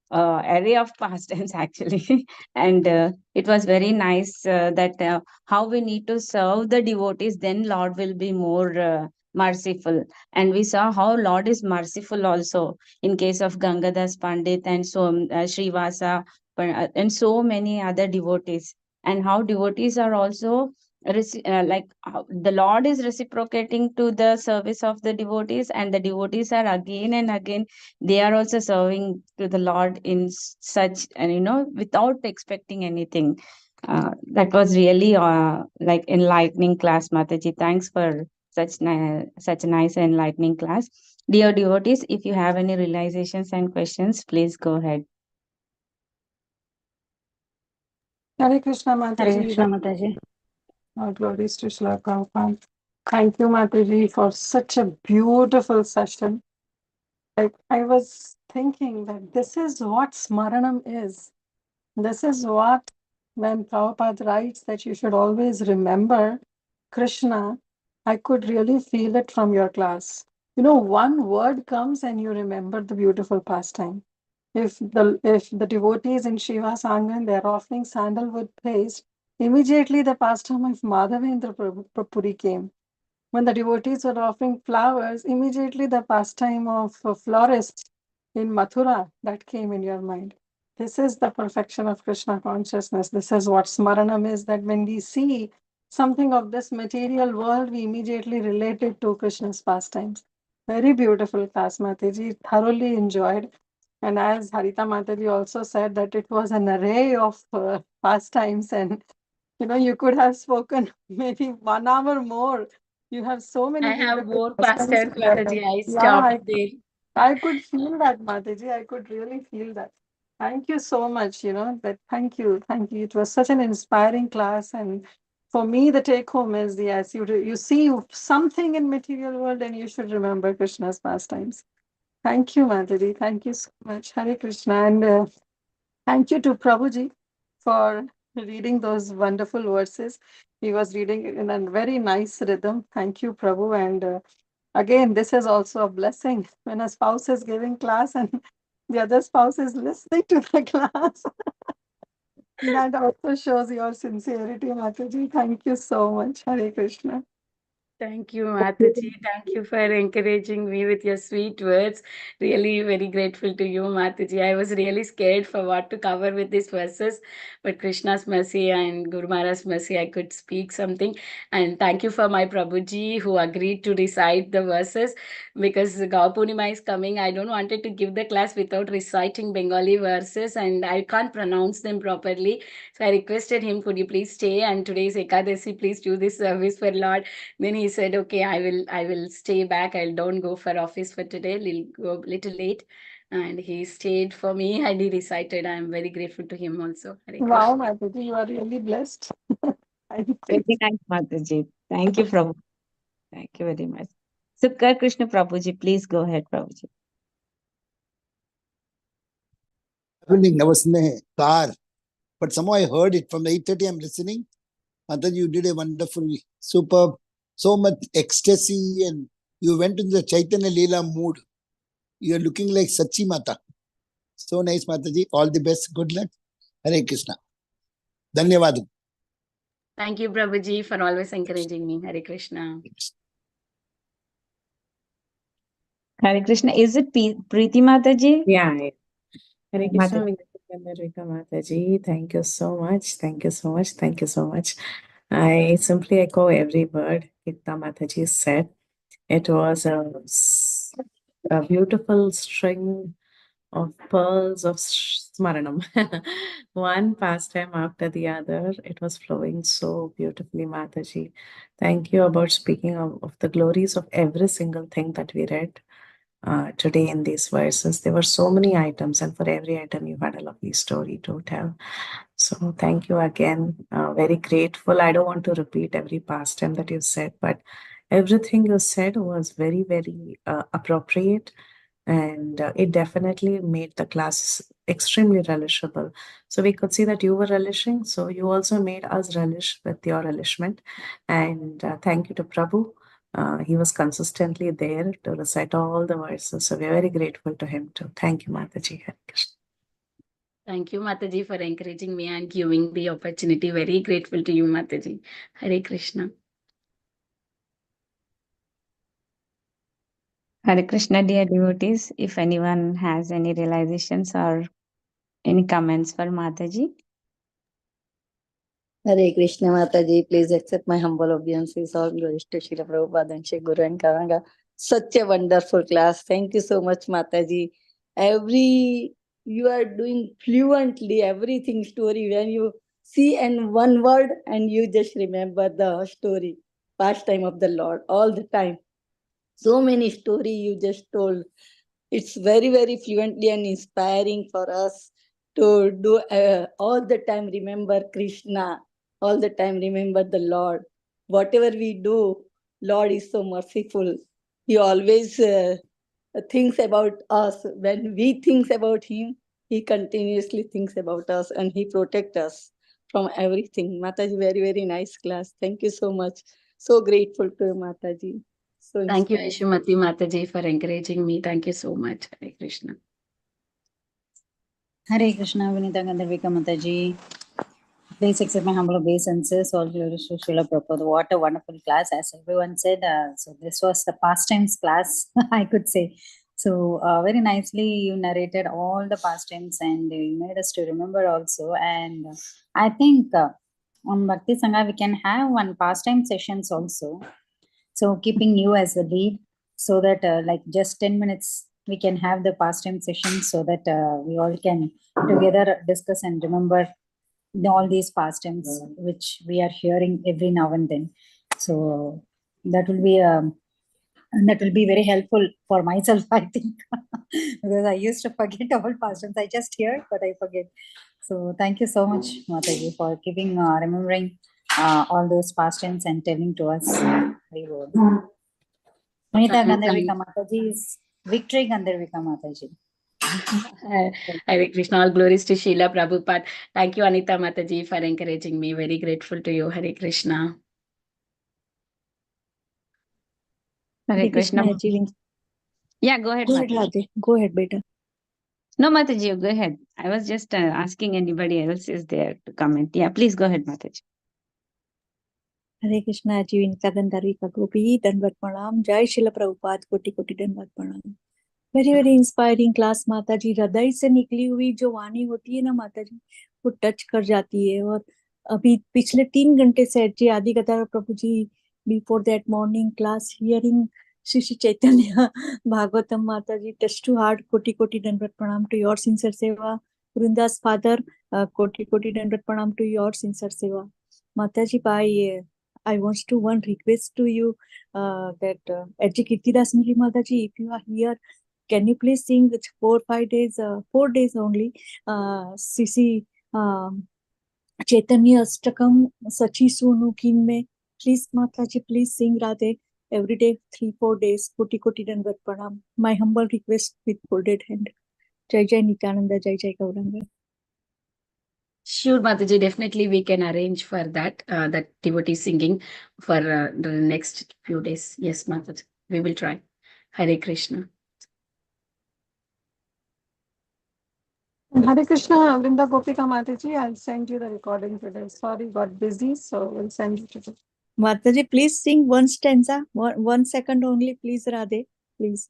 S1: array of pastimes actually, and it was very nice that how we need to serve the devotees. Then Lord will be more merciful, and we saw how Lord is merciful also in case of Gangadas Pandit and so Srivasa and so many other devotees, and how devotees are also like how the Lord is reciprocating to the service of the devotees, and the devotees are again and again they are also serving to the Lord in such, and without expecting anything. That was really like enlightening class, Mataji. Thanks for such a nice enlightening class. Dear devotees, if you have any realizations and questions, please go ahead.
S7: Hare Krishna
S2: Hare
S7: Mataji.
S2: Krishna Mataji.
S7: All glories to Srila Prabhupada. Thank you, Mataji, for such a beautiful session. Like, I was thinking that this is what Smaranam is. This is what, when Prabhupada writes that you should always remember Krishna, I could really feel it from your class. You know, one word comes and you remember the beautiful pastime. If the devotees in Shiva's Angan, they're offering sandalwood paste, immediately the pastime of Madhavendra Puri came. When the devotees were offering flowers, immediately the pastime of florists in Mathura, that came in your mind. This is the perfection of Krishna consciousness. This is what Smaranam is, that when we see something of this material world, we immediately relate it to Krishna's pastimes. Very beautiful class, Mataji. Thoroughly enjoyed. And as Haritha Mataji also said, that it was an array of pastimes, and you could have spoken maybe 1 hour more. You have so many
S8: I have
S7: beautiful
S8: more
S7: pastimes
S8: pastimes,
S7: together.
S8: Mataji. I
S7: Yeah,
S8: stopped there.
S7: I could feel that, Mataji. I could really feel that. Thank you so much. Thank you. Thank you. It was such an inspiring class. And for me, the take home is, yes, you see something in material world and you should remember Krishna's pastimes. Thank you, Mataji. Thank you so much. Hare Krishna. And thank you to Prabhuji for reading those wonderful verses. He was reading in a very nice rhythm. Thank you, Prabhu. And again, this is also a blessing when a spouse is giving class and the other spouse is listening to the class. That also shows your sincerity, Mataji. Thank you so much. Hare Krishna.
S8: Thank you, Mataji. Thank you for encouraging me with your sweet words. Really very grateful to you, Mataji. I was really scared for what to cover with these verses, but Krishna's mercy and Guru Maharaj's mercy, I could speak something. And thank you for my Prabhuji who agreed to recite the verses, because Gau Purnima is coming. I don't wanted to give the class without reciting Bengali verses, and I can't pronounce them properly. So I requested him, could you please stay? And today's Ekadasi, please do this service for Lord. Then he said, okay, I will stay back. I don't go for office for today. I'll go a little late. And he stayed for me and he recited. I'm very grateful to him also. Hare Krishna.
S7: Wow, Mataji, you are really blessed. Thank you.
S1: Very nice, Mataji. Thank you, Prabhu. Thank you very much. Sukkar Krishna Prabhuji, please go ahead, Prabhuji.
S10: Traveling, I was in a car, but somehow I heard it from 8:30. I'm listening. Mataji, you did a wonderful, superb, so much ecstasy, and you went into the Chaitanya Leela mood. You're looking like Sachi Mata. So nice, Mataji. All the best. Good luck. Hare Krishna. Dhanyavad.
S8: Thank you, Prabhuji, for always encouraging me. Hare Krishna.
S1: Hare Krishna. Is it Preeti Mataji?
S3: Yeah. Hare Krishna
S1: Mataji.
S3: Vinita Gandharvika Mataji. Thank you so much. Thank you so much. Thank you so much. I simply echo every word Kirta Mataji said. It was a beautiful string of pearls of Smaranam. One pastime after the other. It was flowing so beautifully, Mataji. Thank you about speaking of the glories of every single thing that we read today in these verses. There were so many items, and for every item, you had a lovely story to tell. So thank you again. Very grateful. I don't want to repeat every pastime that you said, but everything you said was very, very appropriate. And it definitely made the class extremely relishable. So we could see that you were relishing. So you also made us relish with your relishment. And thank you to Prabhu. He was consistently there to recite all the verses. So we're very grateful to him too. Thank you, Mataji. Hare Krishna.
S8: Thank you, Mataji, for encouraging me and giving the opportunity. Very grateful to you, Mataji. Hare Krishna.
S1: Hare Krishna, dear devotees. If anyone has any realizations or any comments for Mataji.
S2: Hare Krishna Mataji, please accept my humble obeisances. All glories to Srila Prabhupada and Shri Guru and Gauranga. Such a wonderful class. Thank you so much, Mataji. You are doing fluently everything story. When you see and one word and you just remember the story, pastime of the Lord all the time. So many story you just told. It's very, very fluently and inspiring for us to do all the time remember Krishna, all the time remember the Lord. Whatever we do, Lord is so merciful. He always thinks about us. When we think about him, he continuously thinks about us and he protects us from everything. Mataji, very, very nice class. Thank you so much. So grateful to Mataji. So
S8: Thank you,
S2: inspiring.
S8: Yashomati Mataji, for encouraging me. Thank you so much. Hare Krishna.
S2: Hare Krishna, Vinita Gandharvika Mataji. Please accept my humble obeisances. All glories to Srila Prabhupada. What a wonderful class, as everyone said. So this was the pastimes class, I could say. So very nicely you narrated all the pastimes and you made us to remember also. And I think on Bhakti Sangha we can have one pastime sessions also. So keeping you as the lead, so that like just 10 minutes we can have the pastime session, so that we all can together discuss and remember all these pastimes which we are hearing every now and then. So that will be that will be very helpful for myself, I think, because I used to forget all pastimes. I just hear, but I forget. So thank you so much, Mataji, for keeping remembering all those pastimes and telling to us. Very good. Vinita Gandharvika Mataji is Victory Gandharvika Mataji.
S8: Hare Krishna, all glories to Srila Prabhupada. Thank you, Anita Mataji, for encouraging me. Very grateful to you. Hare Krishna.
S1: Hare Krishna.
S11: HG Vinita.
S1: Yeah, go ahead,
S11: Go ahead,
S1: Mataji.
S11: Radhe. Go ahead, beta.
S1: No, Mataji, you go ahead. I was just asking anybody else is there to comment. Yeah, please go ahead, Mataji.
S11: Hare Krishna, HG Vinita Gandharvika Gopi, Danvat Pranam, Jai Srila Prabhupada, Koti Koti Danvat Pranam. Very very inspiring class माता जी. हृदय से निकली हुई जो वाणी होती है ना माता जी, वो टच कर जाती है. और अभी पिछले 3 घंटे से HG Adi Katha Prabhu ji, before that morning class hearing Shri Shri Chaitanya Bhagavatam Mata ji, touch to heart. कोटि कोटि दंडवत प्रणाम टू योर सिंसियर सेवा. वृंदास फादर, कोटि कोटि दंडवत प्रणाम टू योर सिंसियर सेवा. माता जी, I want to one request to you, that HG Kirtidas Mili Mata ji, if you are here, can you please sing 4-5 days, 4 days only, CC Chaitanya Astakam Sachi Sunu Kin me. Please, Mataji, please sing Radhe every day, 3-4 days. Koti Koti Danvat Pranam. My humble request with folded hand. Jai Jai Nityananda, Jai Jai Gauranga.
S8: Sure, Mataji, definitely we can arrange for that, that devotee singing for the next few days. Yes, Mataji, we will try. Hare Krishna.
S7: Hare Krishna, Vrinda Gopika Mataji, I'll send you the recording today. Sorry, got busy, so we'll send you today.
S11: Mataji, please sing one stanza, 1 second only, please, Radhe, please.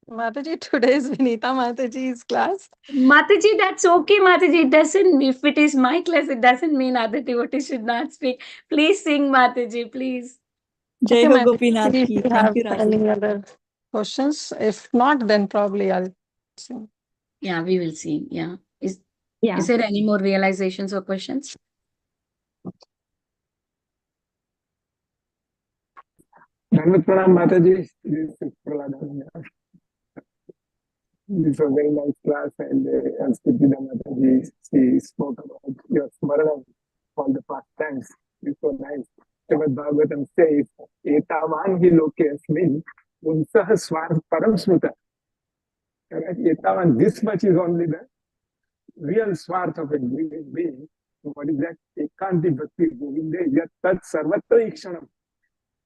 S7: Mataji, today is Vinita Mataji's class.
S8: Mataji, that's okay, Mataji. It doesn't, if it is my class, it doesn't mean other devotees should not speak. Please sing, Mataji, please.
S11: Jai
S7: Okay,
S11: Ho
S7: Mataji,
S11: Gopinath
S7: if
S11: ki.
S7: you
S11: Thank
S7: have
S11: you, Radhe.
S7: any other questions. If not, then probably I'll sing.
S8: Yeah, we will see. Yeah.
S1: Yeah.
S8: Is there any more realizations or questions?
S12: Dhanvat Pranam Mataji. This is Prahlad. This was a very nice class, and as Kirtida Mataji, she spoke about your smarana, all the pastimes. It's so nice. Srimad Bhagavatam says, Etavan hi loke asmin, unsah swar param smita. Etavan, this much is only the real swarth of a living being. What is that? Ekanti bhakti govinde yat tat sarvatra ikshanam.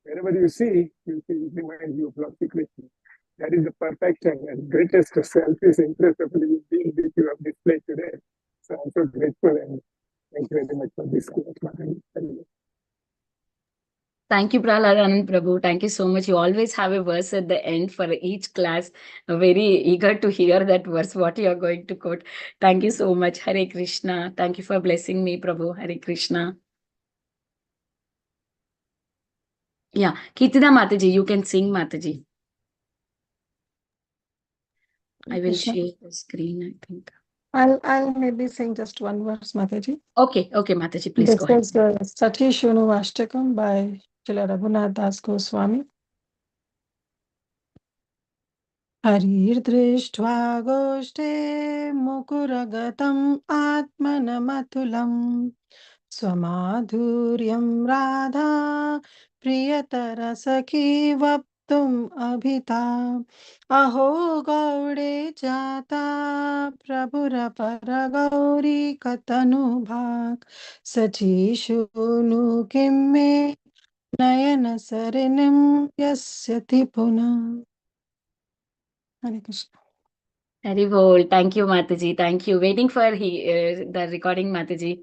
S12: Wherever you see, it reminds you of Lord Krishna. That is the perfection and greatest selfish interest of living being that you have displayed today. So I'm so grateful and thank you very much for this class.
S8: Thank you, Prahlad and Prabhu. Thank you so much. You always have a verse at the end for each class. Very eager to hear that verse, what you are going to quote. Thank you so much. Hare Krishna. Thank you for blessing me, Prabhu. Hare Krishna. Yeah, Kirtida Mataji, you can sing, Mataji. I will share the screen, I think.
S7: I'll maybe sing just one verse, Mataji.
S8: Okay, Mataji, please go ahead.
S7: This is Sati Shunu Ashtakam by Srila Raghunath Das Goswami. Harir drishtva goshte mukuragatam atmanamatulam swamadhuryam radha priyatara sakhi vaptum abhita aho gaude jata prabhura paragauri katanu bhag sachi shunu kimme Nayana Sarinim Yasyati Puna. Hare Krishna.
S8: Very well. Thank you, Mataji. Thank you. Waiting for the recording, Mataji.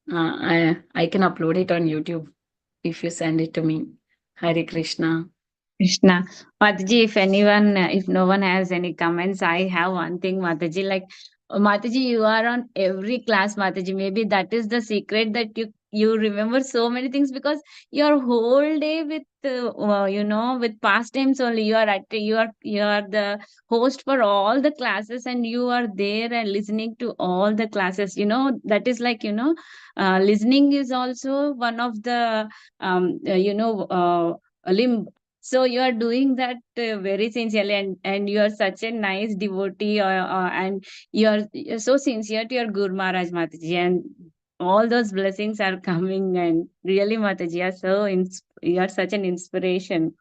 S8: I can upload it on YouTube if you send it to me. Hare Krishna.
S1: Krishna. Mataji, if no one has any comments, I have one thing, Mataji. Like, Mataji, you are on every class, Mataji. Maybe that is the secret that you remember so many things because your whole day with with pastimes only. You are the host for all the classes, and you are there and listening to all the classes. That is like listening is also one of the limb. So you are doing that very sincerely, and you are such a nice devotee, and you're so sincere to your Guru Maharaj, Mataji, and all those blessings are coming. And really, Mataji, you are such an inspiration.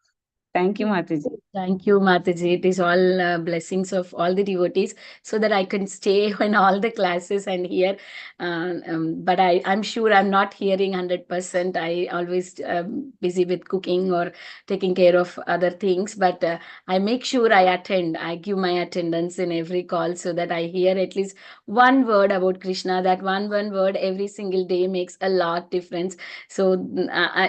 S1: Thank you, Mataji.
S8: Thank you, Mataji. It is all blessings of all the devotees so that I can stay in all the classes and hear. But I'm sure I'm not hearing 100%. I always busy with cooking or taking care of other things. But I make sure I attend. I give my attendance in every call so that I hear at least one word about Krishna. That one word every single day makes a lot difference. So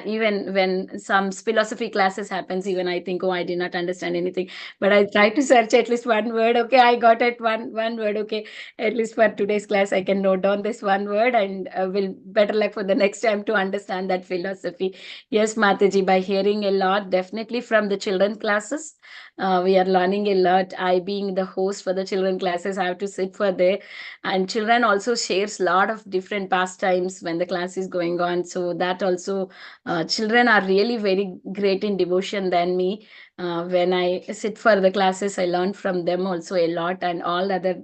S8: even when some philosophy classes happens, even I think, oh, I did not understand anything, but I try to search at least one word. Okay, I got it, one word. Okay, at least for today's class, I can note down this one word and will better luck for the next time to understand that philosophy. Yes, Mataji, by hearing a lot, definitely from the children classes, we are learning a lot. I being the host for the children classes, I have to sit for there, and children also shares a lot of different pastimes when the class is going on. So that also children are really very great in devotion than me. When I sit for the classes, I learn from them also a lot, and all other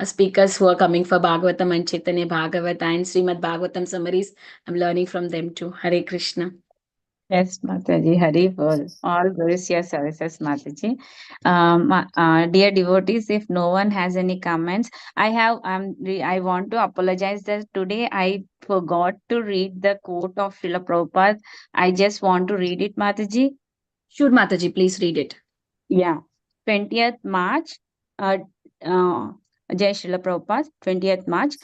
S8: speakers who are coming for Bhagavatam and Chaitanya Bhagavata and Srimad Bhagavatam summaries, I'm learning from them too. Hare Krishna.
S1: Yes, Mataji, Hari Bol. All glories your services, Mataji. Dear devotees, if no one has any comments, I want to apologize that today I forgot to read the quote of Srila Prabhupada. I just want to read it, Mataji.
S8: Sure, Mataji, please read it.
S1: Yeah, 20th March. Jai Srila Prabhupada, 20th March.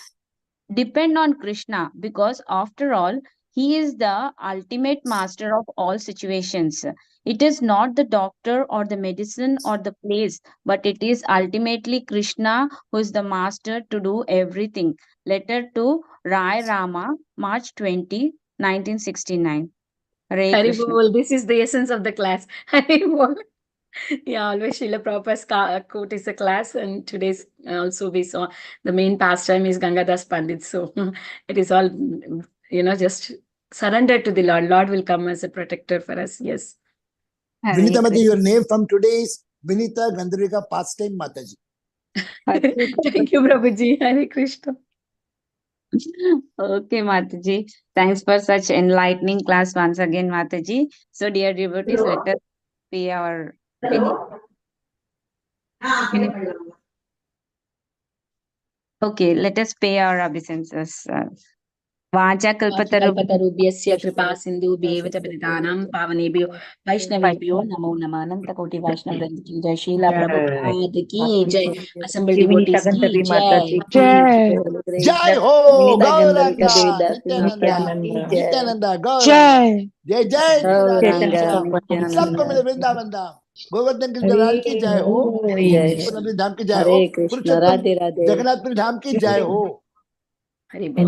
S1: Depend on Krishna because after all, he is the ultimate master of all situations. It is not the doctor or the medicine or the place, but it is ultimately Krishna who is the master to do everything. Letter to Rai Rama, March 20, 1969. Hare
S8: Hare
S1: Krishna.
S8: Bol, this is the essence of the class. Hare Bol. Yeah, always Srila Prabhupada's quote is a class, and today's also we saw the main pastime is Gangadas Pandit. So it is all, just surrender to the Lord. Lord will come as a protector for us. Yes.
S1: Hare
S10: Vinita Mataji,
S1: Krishna.
S10: your name from today is Vinita Gandharvika pastime Mataji.
S8: Thank you, Prabhuji. Hare Krishna.
S1: Okay, Mataji. Thanks for such enlightening class once again, Mataji. So, dear devotees, let us pay our Okay, let us pay our obeisances. Vacha kalpataru
S8: Kalpatarubhyasya kripa sindhu bheva paridanam pavanebhyo vaishnavebhyo namo namo ananta koti vaishnav vrinda ki jai Srila Prabhupada ki jai assembled
S2: Shri Vinita
S8: devotees ki
S2: Gandharvika
S8: jai.
S2: Mataji ki
S10: Jai
S2: jai.
S10: Ho
S2: Vinita Gandharvika Devi
S10: Gauranga
S2: Dasi
S10: Nityananda
S2: Mataji ki jai.
S10: Nityananda Gauranga
S7: Jai.
S10: जय जय Shri Radha
S2: Gauranga
S10: Shyam सबको
S2: Nityananda.
S10: मिले वृंदावन धाम Govardhan Giridhar
S2: Hari
S10: राज की जय हो
S2: Jai
S10: Gopinath धाम की जय हो
S2: Hare Krishna
S10: पुरुषोत्तम
S2: Radhe Radhe.
S10: जगन्नाथपुरी धाम की जय हो
S8: Hare Bol.